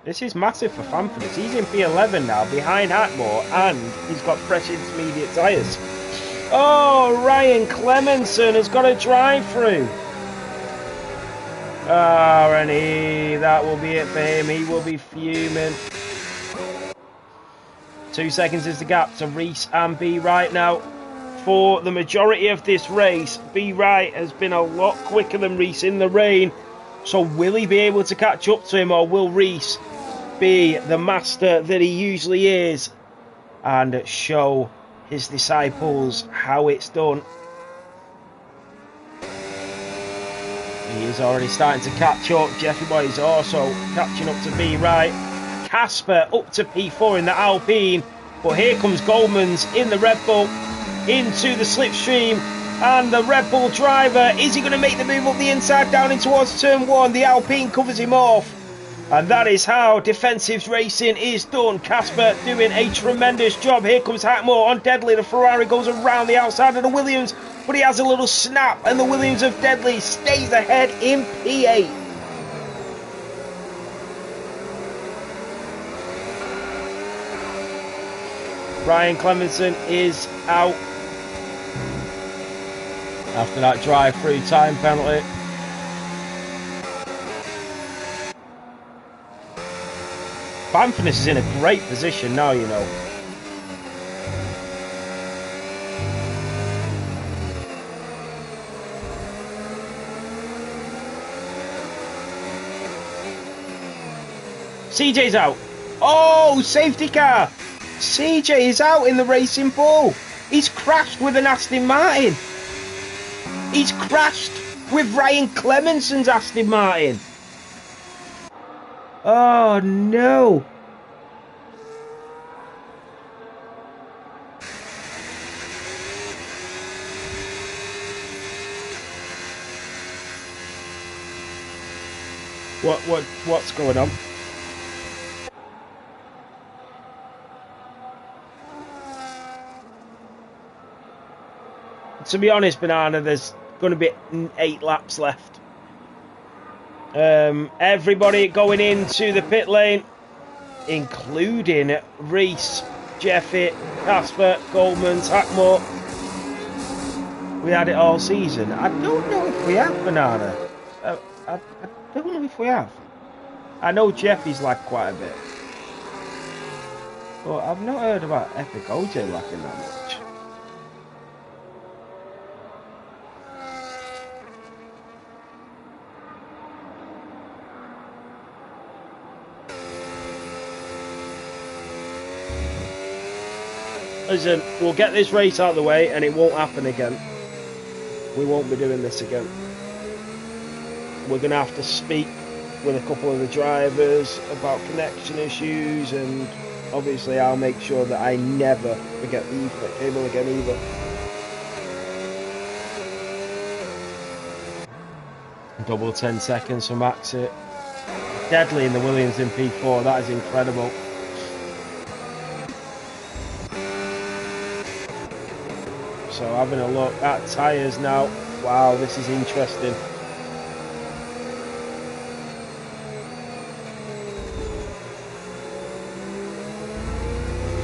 This is massive for Peformance. He's in P11 now, behind Hackmore, and he's got fresh intermediate tyres. Oh, Ryan Clementson has got a drive-through. Oh, and that will be it for him. He will be fuming. 2 seconds is the gap to Reese and Be Right now. For the majority of this race, Be Right has been a lot quicker than Reese in the rain. So will he be able to catch up to him, or will Reese be the master that he usually is and show his disciples how it's done? He is already starting to catch up. Jeffy Boy is also catching up to B right. Casper up to P4 in the Alpine. But here comes Goldman's in the Red Bull into the slipstream. And the Red Bull driver, is he going to make the move up the inside down in towards turn 1? The Alpine covers him off. And that is how defensive racing is done. Casper doing a tremendous job. Here comes Hackmore on Deadly. The Ferrari goes around the outside of the Williams, but he has a little snap, and the Williams of Deadly stays ahead in P8. Ryan Clemenson is out after that drive-through time penalty. Bamford is in a great position now, you know. CJ's out. Oh, safety car. CJ is out in the Racing Bull. He's crashed with an Aston Martin. He's crashed with Ryan Clemenson's Aston Martin. Oh no. What's going on? To be honest, Banana, there's going to be 8 laps left. Everybody going into the pit lane, including Reese, Jeffy, Casper, Goldman, Hackmore. We had it all season. I don't know if we have, Banana. I don't know if we have. I know Jeffy's lagged quite a bit, but I've not heard about Epic OJ lagging that much. Listen, we'll get this race out of the way and it won't happen again. We won't be doing this again. We're going to have to speak with a couple of the drivers about connection issues, and obviously I'll make sure that I never forget the Ethernet cable again either. Double 10 seconds for Maxit. Deadly in the Williams in P4, that is incredible. So having a look at tyres now. Wow, this is interesting.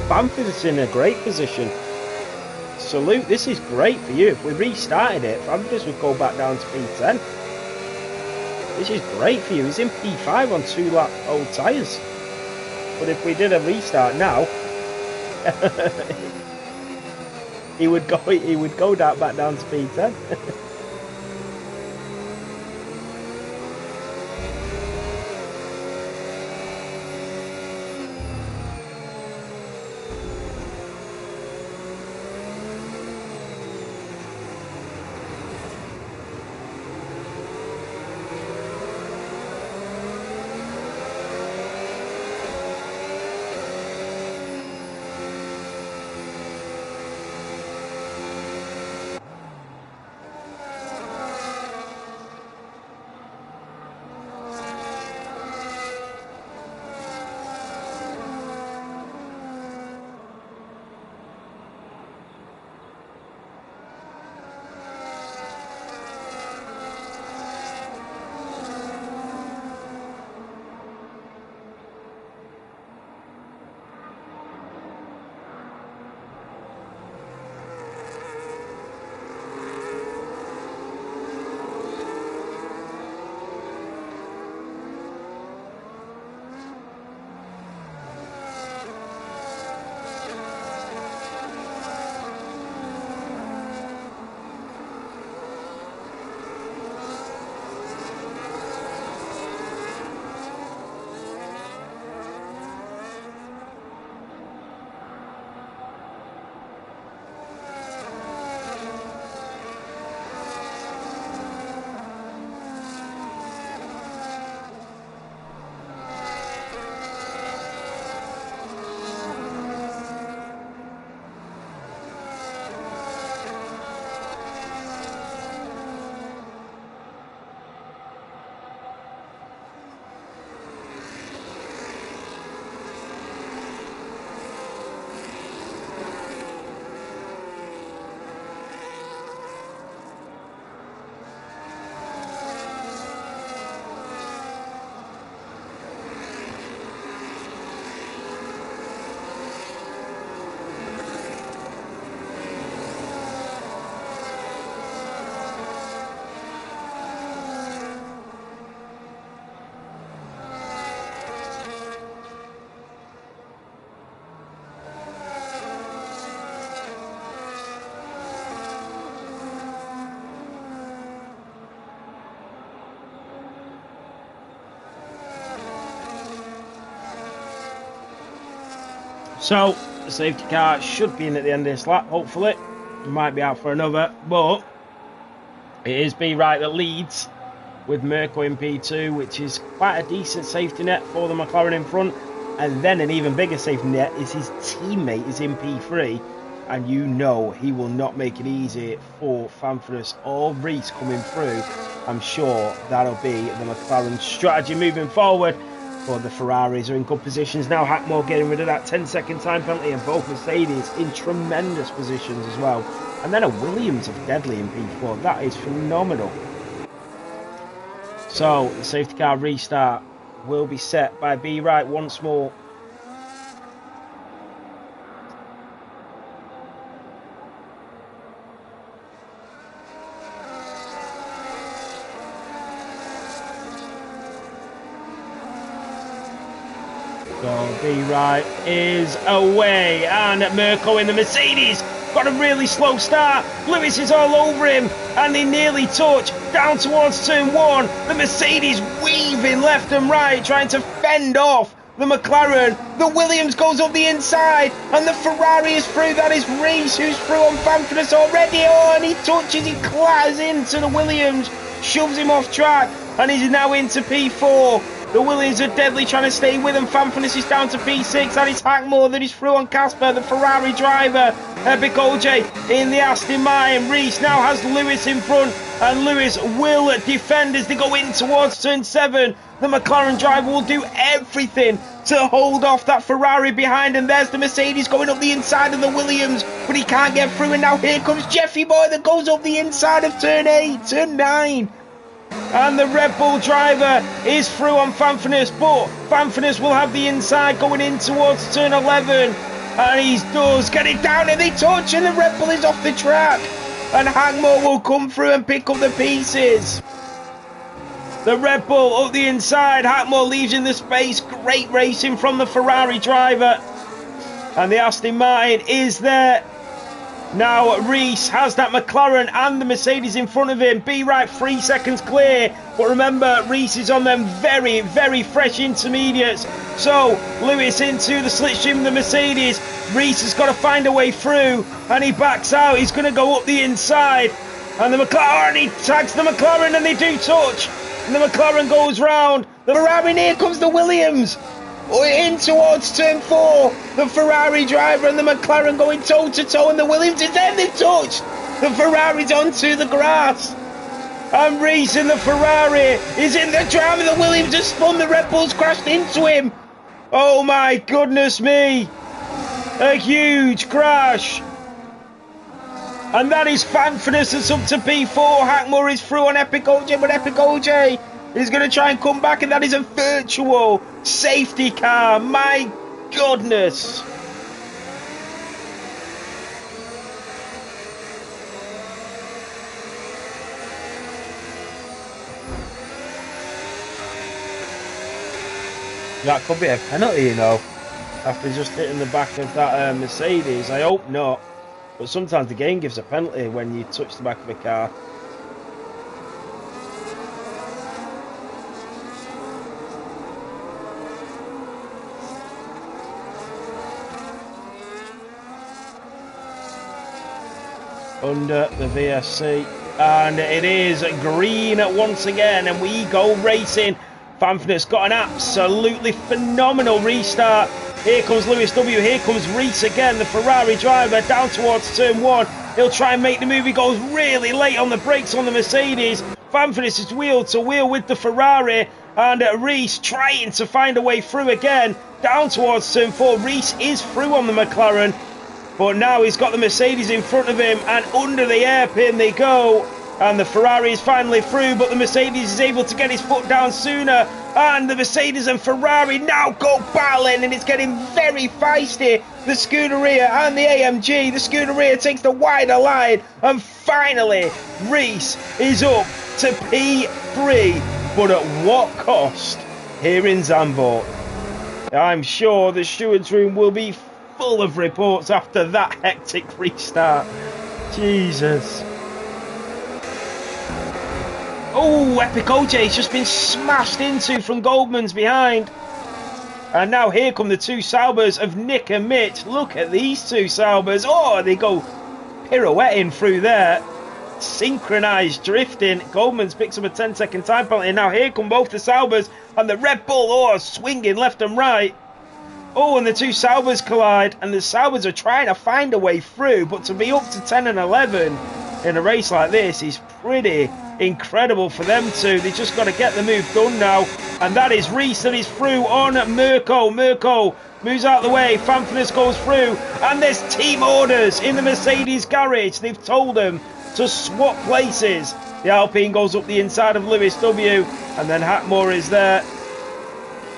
Bamford is in a great position. Salute, this is great for you. If we restarted it, Bamford would go back down to P10. This is great for you. He's in P5 on 2 lap old tyres. But if we did a restart now, he would go down back down to P10. So, the safety car should be in at the end of this lap, hopefully. Might be out for another, but it is Be Right that leads with Mirko in P2, which is quite a decent safety net for the McLaren in front. And then an even bigger safety net is his teammate is in P3, and you know he will not make it easy for Peformance or Reese coming through. I'm sure that'll be the McLaren strategy moving forward. But the Ferraris are in good positions now. Hackmore getting rid of that 10-second time penalty, and both Mercedes in tremendous positions as well. And then a Williams of deadly in P4. That is phenomenal. So the safety car restart will be set by Be Right once more. So Be Right is away, and Mirko in the Mercedes got a really slow start. Lewis is all over him, and they nearly touch down towards turn 1. The Mercedes weaving left and right, trying to fend off the McLaren. The Williams goes up the inside, and the Ferrari is through. That is Reese, who's through on Peformance already. Oh, and he touches, he clatters into the Williams, shoves him off track, and he's now into P4. The Williams are deadly trying to stay with him. Peformance is down to P6. That is Hackmore that is through on Casper, the Ferrari driver. Epic OJ in the Aston Martin. Reese now has Lewis in front, and Lewis will defend as they go in towards turn 7. The McLaren driver will do everything to hold off that Ferrari behind, and there's the Mercedes going up the inside of the Williams, but he can't get through, and now here comes Jeffy Boy that goes up the inside of turn 8, turn 9. And the Red Bull driver is through on Peformance, but Peformance will have the inside going in towards turn 11. And he does get it down, and they touch, and the Red Bull is off the track. And Hackmore will come through and pick up the pieces. The Red Bull up the inside. Hackmore leaves in the space. Great racing from the Ferrari driver. And the Aston Martin is there. Now Reese has that McLaren and the Mercedes in front of him. Be Right 3 seconds clear, but remember Reese is on them very, very fresh intermediates. So Lewis into the slipstream of the Mercedes. Reese has got to find a way through, and he backs out. He's going to go up the inside, and the McLaren, he tags the McLaren, and they do touch, and the McLaren goes round. The Ferrari, and here comes the Williams. In towards turn 4, the Ferrari driver and the McLaren going toe to toe, and the Williams is there. They touched. The Ferrari's onto the grass, and Reese in the Ferrari is in the drama. The Williams has spun. The Red Bulls crashed into him. Oh my goodness me! A huge crash, and that is Peformance. It's up to P4. Hackmore is through on Epic OJ, but Epic OJ is going to try and come back, and that is a virtual safety car. My goodness. That could be a penalty, you know, after just hitting the back of that Mercedes. I hope not, but sometimes the game gives a penalty when you touch the back of a car. Under the VSC, and it is green once again, and we go racing. Peformance got an absolutely phenomenal restart. Here comes Lewis W, here comes Reese again, the Ferrari driver, down towards turn 1. He'll try and make the move. He goes really late on the brakes on the Mercedes. Peformance is wheel to wheel with the Ferrari, and Reese trying to find a way through again, down towards turn 4. Reese is through on the McLaren, but now he's got the Mercedes in front of him, and under the hairpin they go. And the Ferrari is finally through, but the Mercedes is able to get his foot down sooner. And the Mercedes and Ferrari now go battling, and it's getting very feisty. The Scuderia and the AMG. The Scuderia takes the wider line, and finally Reese is up to P3. But at what cost here in Zandvoort? I'm sure the stewards room will be full of reports after that hectic restart. Jesus. Oh, Epic OJ's just been smashed into from Goldman's behind. And now here come the two Saubers of Nick and Mitch. Look at these two Saubers. Oh, they go pirouetting through there. Synchronized drifting. Goldman's picks up a 10-second time penalty. Now here come both the Saubers and the Red Bull. Oh, swinging left and right. Oh, and the two Saubers collide. And the Saubers are trying to find a way through. But to be up to 10 and 11 in a race like this is pretty incredible for them two. They just got to get the move done now. And that is Reese that is through on Mirko. Mirko moves out of the way. Fanfulness goes through. And there's team orders in the Mercedes garage. They've told them to swap places. The Alpine goes up the inside of Lewis W. And then Hackmore is there.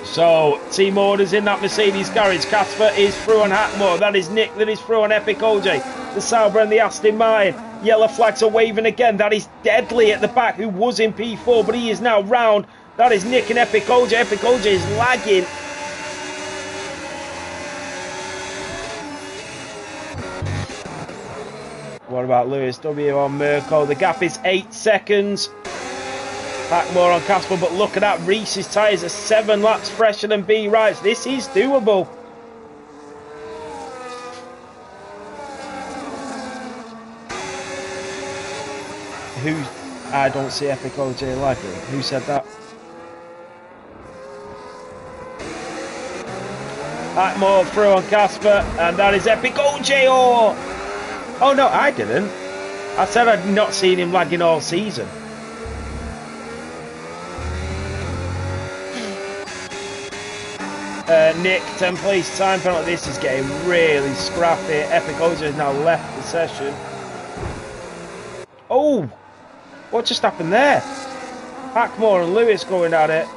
So, team orders in that Mercedes garage. Casper is through on Hackmore. That is Nick that is through on Epic OJ. The Sauber and the Aston Martin. Yellow flags are waving again. That is Deadly at the back, who was in P4, but he is now round. That is Nick and Epic OJ. Epic OJ is lagging. What about Lewis W on Mirko? The gap is 8 seconds. Hackmore on Casper, but look at that. Reese's tyres are 7 laps fresher than B Wright's. This is doable. I don't see Epic OJ lagging. Who said that? Hackmore through on Casper, and that is Epic OJ. Oh no, I didn't. I said I'd not seen him lagging all season. Nick, 10 place time penalty. This is getting really scrappy. Epic OJ has now left the session. Oh, what just happened there? Hackmore and Lewis going at it.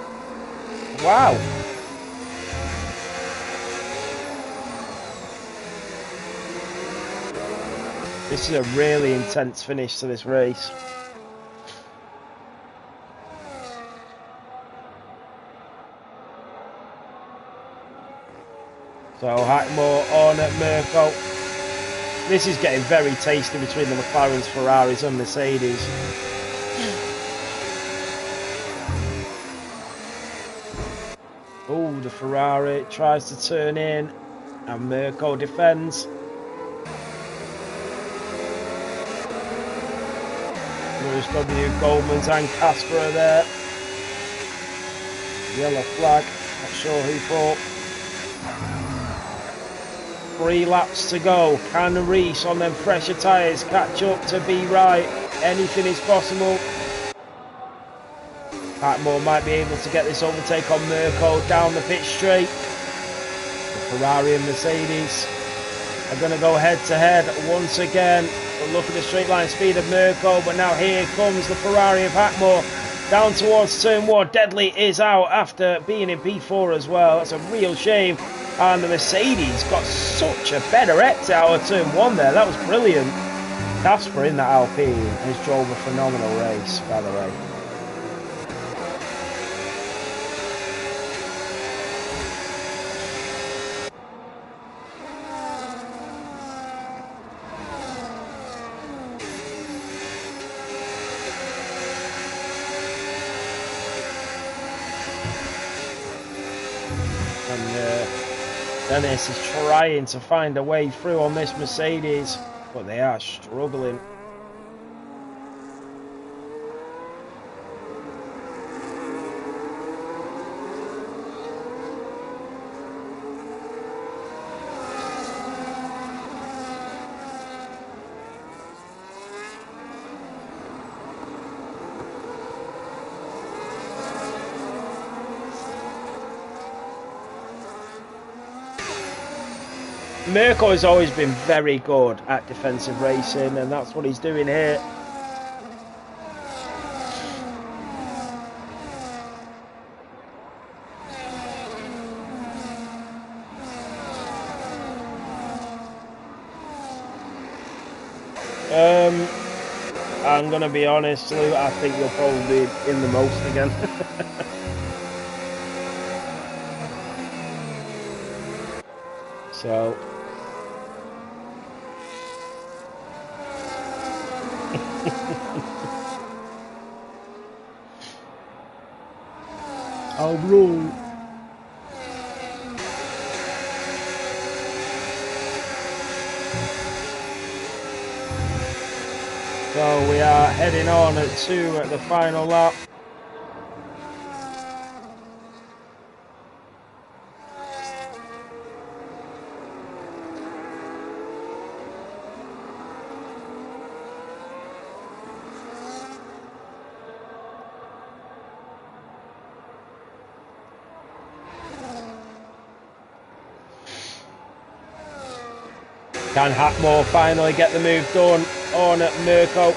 Wow. This is a really intense finish to this race. So Hackmore on at Mirko. This is getting very tasty between the McLarens, Ferraris and Mercedes. Oh, the Ferrari tries to turn in and Mirko defends. Lewis W, Goldman's and Casper are there. Yellow flag, not sure who fought. 3 laps to go. Can Reese on them fresher tyres catch up to be right? Anything is possible. Hackmore might be able to get this overtake on Mirko down the pit straight. The Ferrari and Mercedes are going to go head to head once again. But look at the straight line speed of Mirko. But now here comes the Ferrari of Hackmore down towards turn 1. Deadly is out after being in P4 as well. That's a real shame. And the Mercedes got such a better exit out of turn 1 there. That was brilliant. Casper in that Alpine has drove a phenomenal race, by the way. Dennis is trying to find a way through on this Mercedes, but they are struggling. Mirko has always been very good at defensive racing, and that's what he's doing here. I'm going to be honest, Lou, I think you'll probably be in the most again. So... I'll roll. So we are heading on to the final lap. Can Hackmore finally get the move done on Mirko?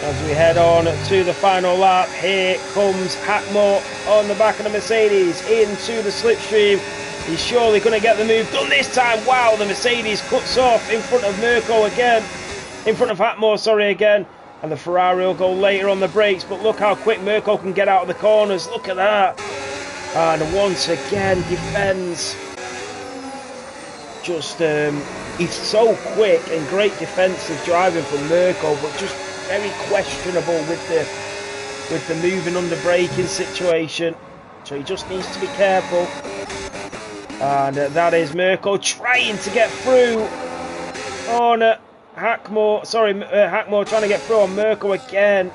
As we head on to the final lap, here comes Hackmore on the back of the Mercedes into the slipstream. He's surely going to get the move done this time. Wow, the Mercedes cuts off in front of Mirko again. In front of Hackmore, sorry, again. And the Ferrari will go later on the brakes. But look how quick Mirko can get out of the corners. Look at that. And once again, defends. Just, he's so quick and great defensive driving from Mirko, but just very questionable with the moving under braking situation. So he just needs to be careful. And that is Mirko trying to get through on Hackmore. Sorry, Hackmore trying to get through on Mirko again.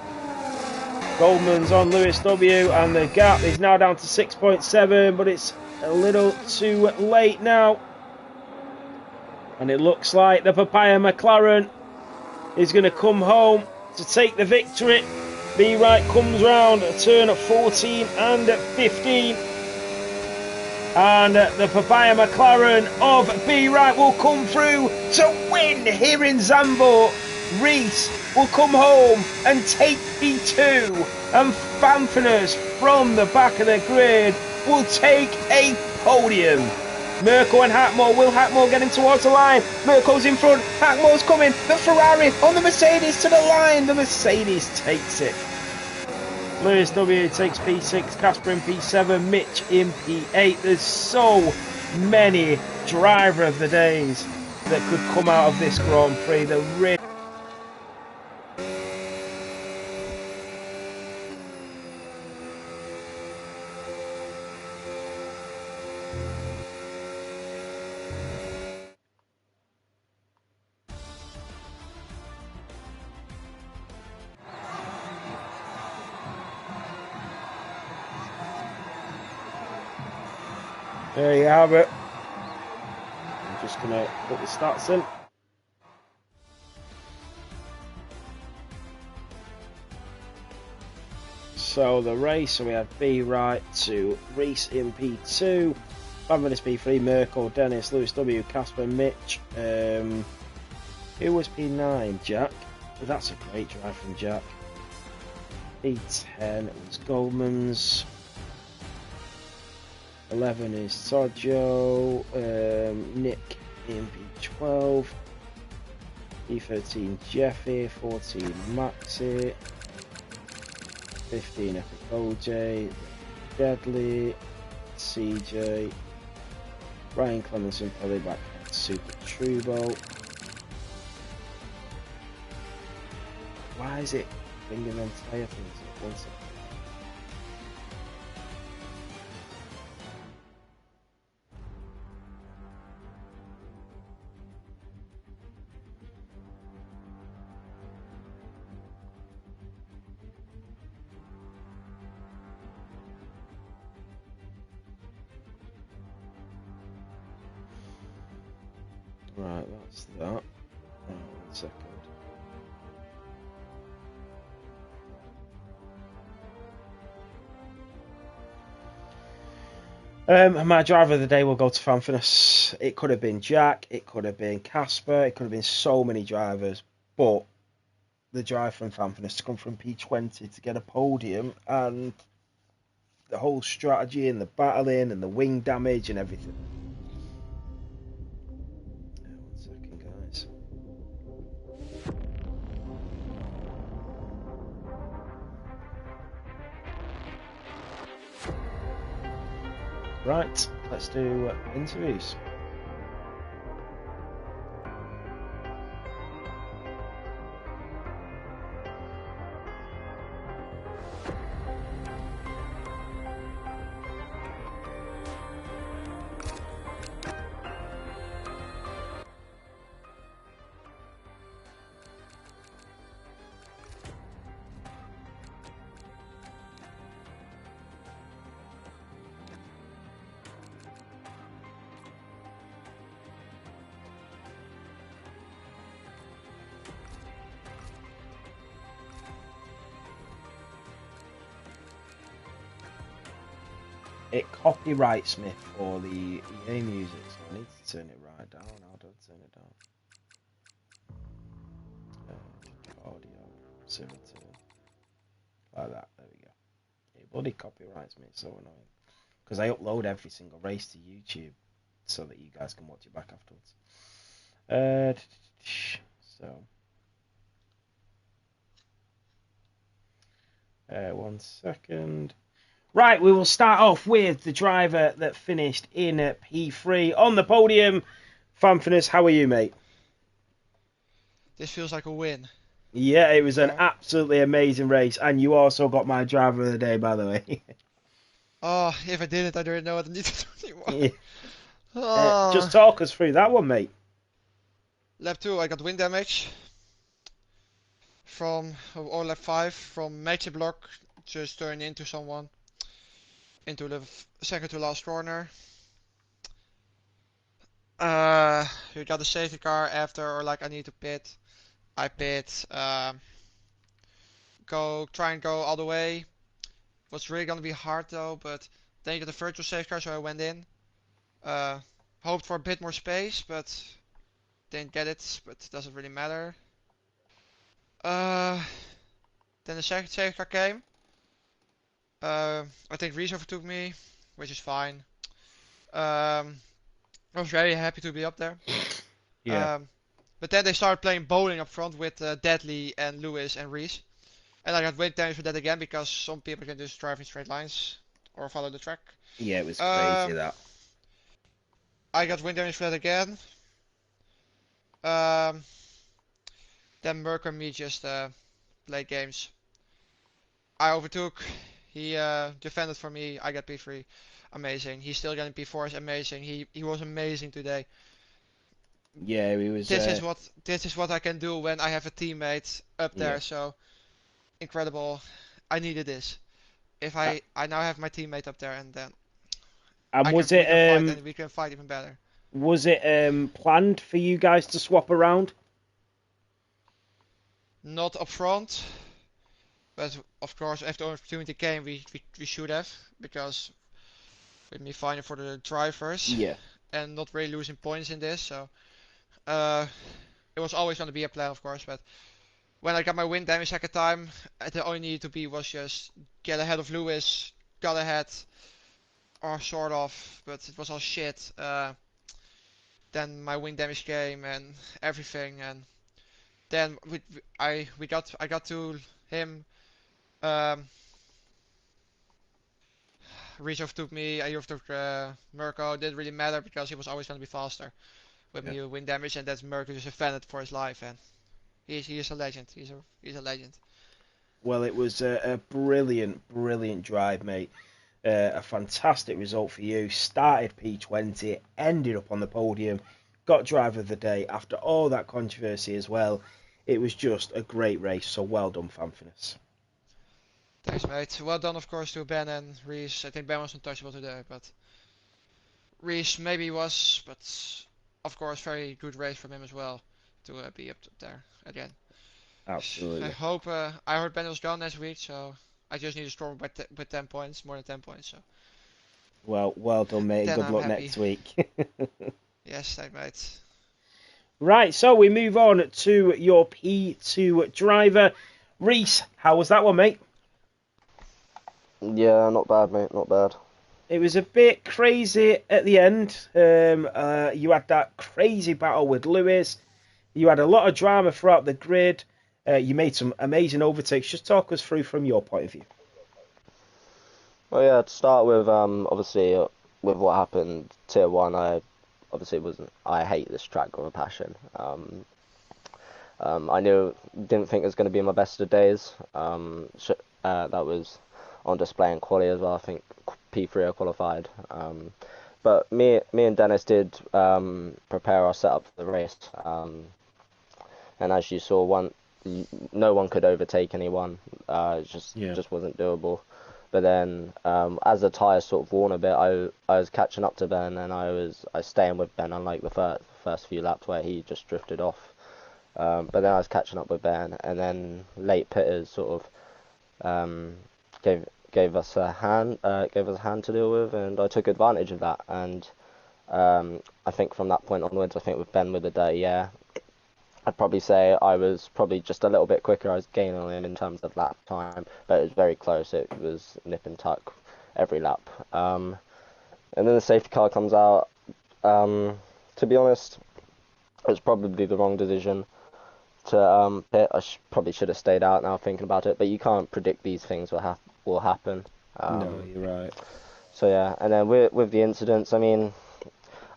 Goldman's on Lewis W, and the gap is now down to 6.7, but it's a little too late now. And it looks like the Papaya McLaren is going to come home to take the victory. Be Right comes round at turn 14 and 15. And the Papaya McLaren of Be Right will come through to win here in Zandvoort. Reese will come home and take P2. And Fanfinus from the back of the grid will take a podium. Mirko and Hackmore. Will Hackmore get him towards the line? Mirko's in front. Hackmore's coming. The Ferrari on the Mercedes to the line. The Mercedes takes it. Lewis W takes P6. Casper in P7. Mitch in P8. There's so many driver of the days that could come out of this Grand Prix. They're really... There you have it. I'm just going to put the stats in. So the race, so we had B Right to Reese in P2, Fanfinus P3, Mirko, Dennis, Lewis W, Casper, Mitch. Who was P9? Jack. That's a great drive from Jack. P10 was Goldman's. 11 is Sergio, Nick in P12, P13 Jeffy, 14 Maxi, 15 Epic OJ, Deadly, CJ, Ryan Clemenson probably back at Super Trubo. Why is it bringing them tyre things up? 1 second. Right, that's that. Right, 1 second. My driver of the day will go to Fanfinus. It could have been Jack, it could have been Casper, it could have been so many drivers, but the drive from Fanfinus to come from P20 to get a podium, and the whole strategy and the battling and the wing damage and everything. 1 second, guys. Right, let's do interviews. it copyrights me for the EA music, so I need to turn it right down. How do I turn it down? Audio, 0 turn, like that. There we go. It bloody copyrights me. It's so annoying because I upload every single race to YouTube so that you guys can watch it back afterwards. So, 1 second. Right, we will start off with the driver that finished in P3 on the podium. Fanfinus, how are you, mate? This feels like a win. Yeah, it was an Fair. absolutely amazing race, and you also got my driver of the day, by the way. Oh, if I didn't, I didn't know what I needed to do anymore. Yeah. Just Oh, talk us through that one, mate. lap 2, I got wind damage from, or lap 5, from major block, just turn into someone, into the second to last corner. We got the safety car after, or like I need to pit. I pit, try and go all the way. Was really gonna be hard though, but then you got the virtual safety car, so I went in. Uh, Hoped for a bit more space, but didn't get it, but it doesn't really matter. Uh, then the second safety car came. I think Reese overtook me, which is fine. Um, I was very happy to be up there. Yeah. Um, but then they started playing bowling up front with Deadly and Lewis and Reese. And I got wind damage for that again because some people can just drive in straight lines or follow the track. Yeah, it was crazy, Um, that. I got wind damage for that again. Um, then Merc and me just played games. I overtook. He defended for me. I got P3. Amazing. He's still getting P4. Is amazing. He was amazing today. Yeah, he was, This is what I can do when I have a teammate up yeah. there. So incredible. I needed this. If Uh, I now have my teammate up there, and then and I can we can fight and we can fight even better. was it planned for you guys to swap around? Not up front, but of course if the opportunity came, we should have, because with me fighting for the drivers Yeah. and not really losing points in this. So uh, it was always going to be a plan, of course. But when I got my wind damage second time, the only needed to be was just get ahead of Lewis, got ahead, or sort of, but it was all shit. Then my wind damage came and everything, and then I got to him. Um, Rizov took me, I took Mirko. Didn't really matter because he was always going to be faster with Yeah. me with wind damage, and that's Mirko just defended for his life, and he is a legend. He's a legend. Well, it was a brilliant, brilliant drive, mate. A fantastic result for you. Started P20, ended up on the podium, got driver of the day after all that controversy as well. It was just a great race, so well done, Fanfinus. Thanks, mate. Well done, of course, to Ben and Reese. I think Ben was untouchable today, but Reese maybe was, but of course, very good race from him as well to be up there again. I Absolutely. hope. I heard Ben was gone next week, so I just need to score with 10 points, more than 10 points. So Well done, mate, and then good I'm luck happy. next week. Yes, thanks, mate. Right, so we move on to your P2 driver. Reese, how was that one, mate? Yeah, not bad, mate. Not bad. It was a bit crazy at the end. You had that crazy battle with Lewis. You had a lot of drama throughout the grid. You made some amazing overtakes. Just talk us through from your point of view. Well, yeah. To start with, obviously, with what happened, tier one, I obviously wasn't. I hate this track with a passion. I didn't think it was going to be my best of days. That was on display in quali as well. I think P3 I qualified. But me and Dennis did prepare our setup for the race. And as you saw, no one could overtake anyone. It Yeah. just wasn't doable. But then, as the tyres sort of worn a bit, I was catching up to Ben, and I was staying with Ben, unlike the first few laps where he just drifted off. But then I was catching up with Ben, and then late pitters sort of gave gave us a hand to deal with, and I took advantage of that. And I think from that point onwards, I think with Ben with the dirty air, I'd probably say I was probably just a little bit quicker. I was gaining on him in terms of lap time, but it was very close. It was nip and tuck every lap. And then the safety car comes out. To be honest, it was probably the wrong decision to pit. Probably should have stayed out now thinking about it, but you can't predict these things will happen. No, you're right. So yeah, and then with the incidents, I mean,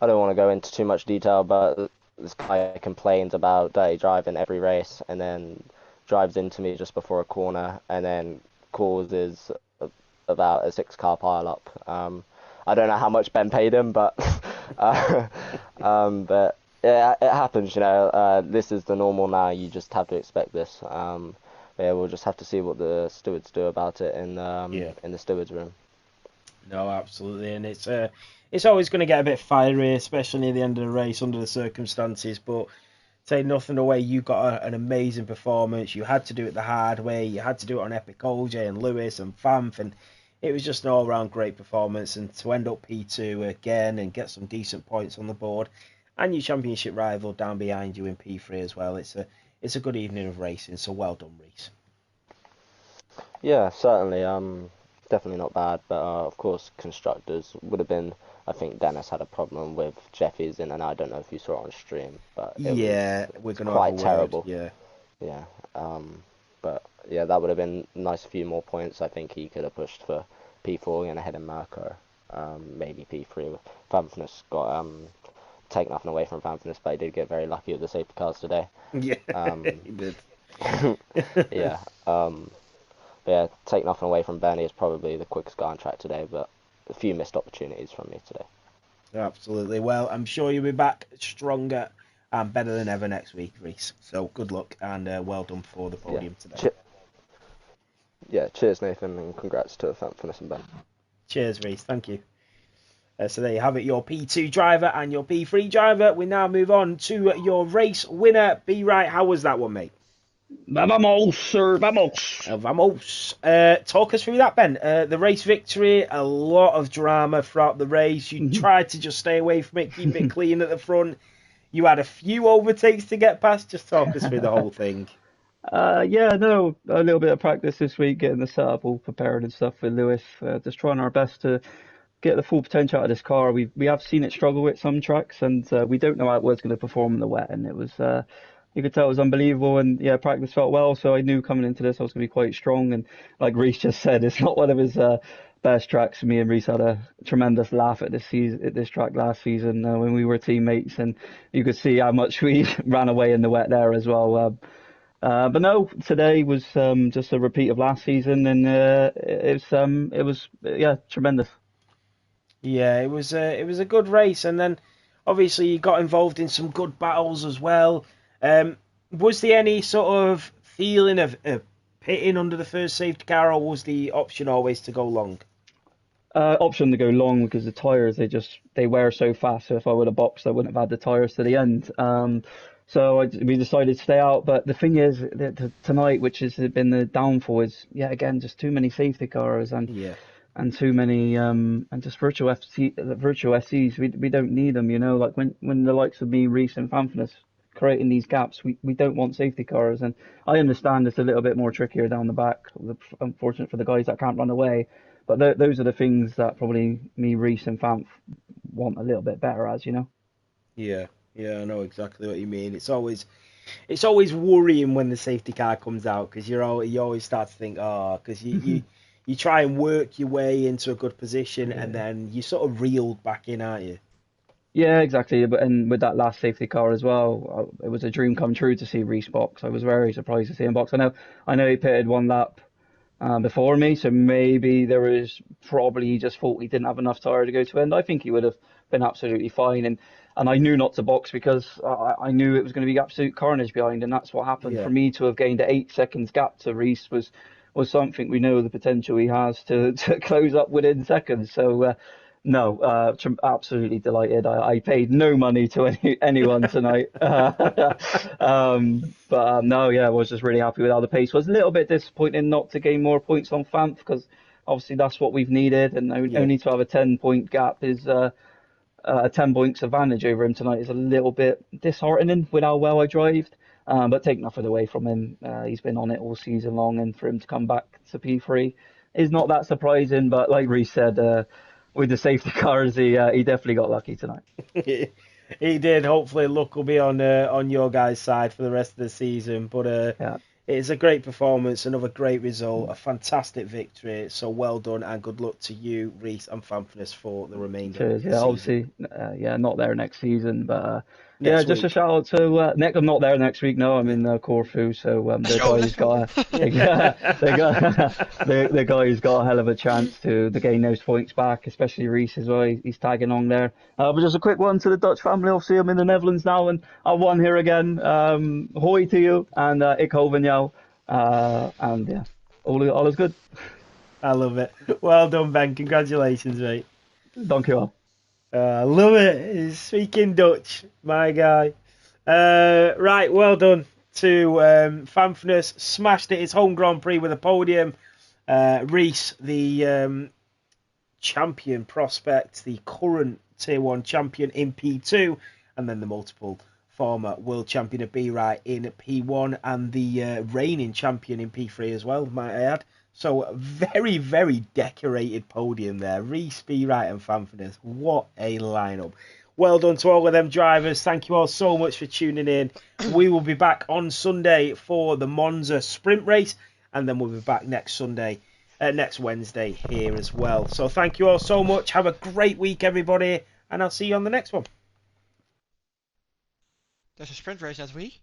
I don't want to go into too much detail, but this guy complains about dirty driving every race, and then drives into me just before a corner, and then causes about a 6-car pile-up. I don't know how much Ben paid him, but but yeah, it happens, you know. This is the normal now. You just have to expect this. Yeah, we'll just have to see what the stewards do about it in the stewards room. No, absolutely, and it's always going to get a bit fiery, especially near the end of the race under the circumstances. But take nothing away, you got an amazing performance. You had to do it the hard way. You had to do it on Epic OJ and Lewis and Fanf, and it was just an all-round great performance. And to end up P2 again and get some decent points on the board, and your championship rival down behind you in P3 as well. It's a good evening of racing. So well done, Reese. Yeah, certainly. Definitely not bad, but of course, constructors would have been. I think Dennis had a problem with Jeffy's in, and I don't know if you saw it on stream, but we're going to quite terrible. Yeah. Yeah. But yeah, that would have been nice. A few more points. I think he could have pushed for P4 and ahead of Marco. Maybe P3. Fanfness got taken nothing away from Fanfness, but he did get very lucky with the safety cars today. Yeah, he did. Yeah. Yeah, take nothing away from Bernie is probably the quickest guy on track today, but a few missed opportunities from me today. Absolutely. Well, I'm sure you'll be back stronger and better than ever next week, Reese. So good luck and well done for the podium today. Cheers, Nathan, and congrats to Fanfness and Ben. Cheers, Reese. Thank you. So there you have it, your P2 driver and your P3 driver. We now move on to your race winner. Be right. How was that one, mate? Vamos, sir, vamos. Vamos. Talk us through that, Ben. The race victory, a lot of drama throughout the race. You tried to just stay away from it, keep it clean at the front. You had a few overtakes to get past. Just talk us through the whole thing. A little bit of practice this week, getting the setup all prepared and stuff with Lewis. Just trying our best to get the full potential out of this car. We have seen it struggle with some tracks, and we don't know how it was going to perform in the wet. And it was, you could tell it was unbelievable. And yeah, practice felt well, so I knew coming into this I was going to be quite strong. And like Reese just said, it's not one of his best tracks. Me and Reese had a tremendous laugh at this track last season when we were teammates, and you could see how much we ran away in the wet there as well. But no, today was just a repeat of last season, and it was tremendous. Yeah, it was a good race, and then obviously you got involved in some good battles as well. Was there any sort of feeling of pitting under the first safety car, or was the option always to go long? Option to go long because the tyres they wear so fast. So if I would have boxed, I wouldn't have had the tyres to the end. So we decided to stay out. But the thing is, tonight, which has been the downfall, is again just too many safety cars and too many and just virtual SCs. We don't need them, Like when the likes of me, Reese, and Fanfness creating these gaps, we don't want safety cars. And I understand it's a little bit more trickier down the back. Unfortunate for the guys that can't run away. But those are the things that probably me, Reese, and Fanf want a little bit better as, Yeah, I know exactly what you mean. It's always worrying when the safety car comes out because you always start to think, because you try and work your way into a good position and then you sort of reeled back in, aren't you? Yeah, exactly. And with that last safety car as well, it was a dream come true to see Reese box. I was very surprised to see him box. I know he pitted one lap before me, so maybe he just thought he didn't have enough tyre to go to end. I think he would have been absolutely fine, and I knew not to box because I knew it was going to be absolute carnage behind, and that's what happened. For me to have gained an 8 seconds gap to Reese was something. We know the potential he has to close up within seconds. So no, absolutely delighted. I paid no money to anyone tonight. I was just really happy with how the pace was. A little bit disappointing not to gain more points on Fanf because obviously that's what we've needed, and only to have a 10-point gap is 10 points advantage over him tonight is a little bit disheartening with how well I drived. But take nothing away from him. He's been on it all season long, and for him to come back to P3 is not that surprising. But like Reece said, with the safety cars, he definitely got lucky tonight. He did. Hopefully, luck will be on your guys' side for the rest of the season. But Yeah. it's a great performance, another great result, a fantastic victory. So well done, and good luck to you, Reece and Fanfness, for the remainder Cheers. of the Yeah, season. obviously, not there next season, but Next just a week. shout out to Nick. I'm not there next week. No, I'm in Corfu, so the guys got the guys got a hell of a chance to gain those points back, especially Reece as well. He's tagging on there. But just a quick one to the Dutch family. Obviously, I'm in the Netherlands now, and I won here again. Hoi to you, and ik hou van jou. And yeah, all is good. I love it. Well done, Ben. Congratulations, mate. Dankjewel. I love it. He's speaking Dutch, my guy. Right, well done to Fanfness. Smashed it. His home Grand Prix with a podium. Reece, the champion prospect, the current Tier 1 champion in P2, and then the multiple former world champion of B-Right in P1, and the reigning champion in P3 as well, might I add. So very, very decorated podium there. Reece, B-Right and Fanfness. What a lineup. Well done to all of them drivers. Thank you all so much for tuning in. We will be back on Sunday for the Monza sprint race, and then we'll be back next Wednesday here as well. So thank you all so much. Have a great week, everybody, and I'll see you on the next one. There's a sprint race that week.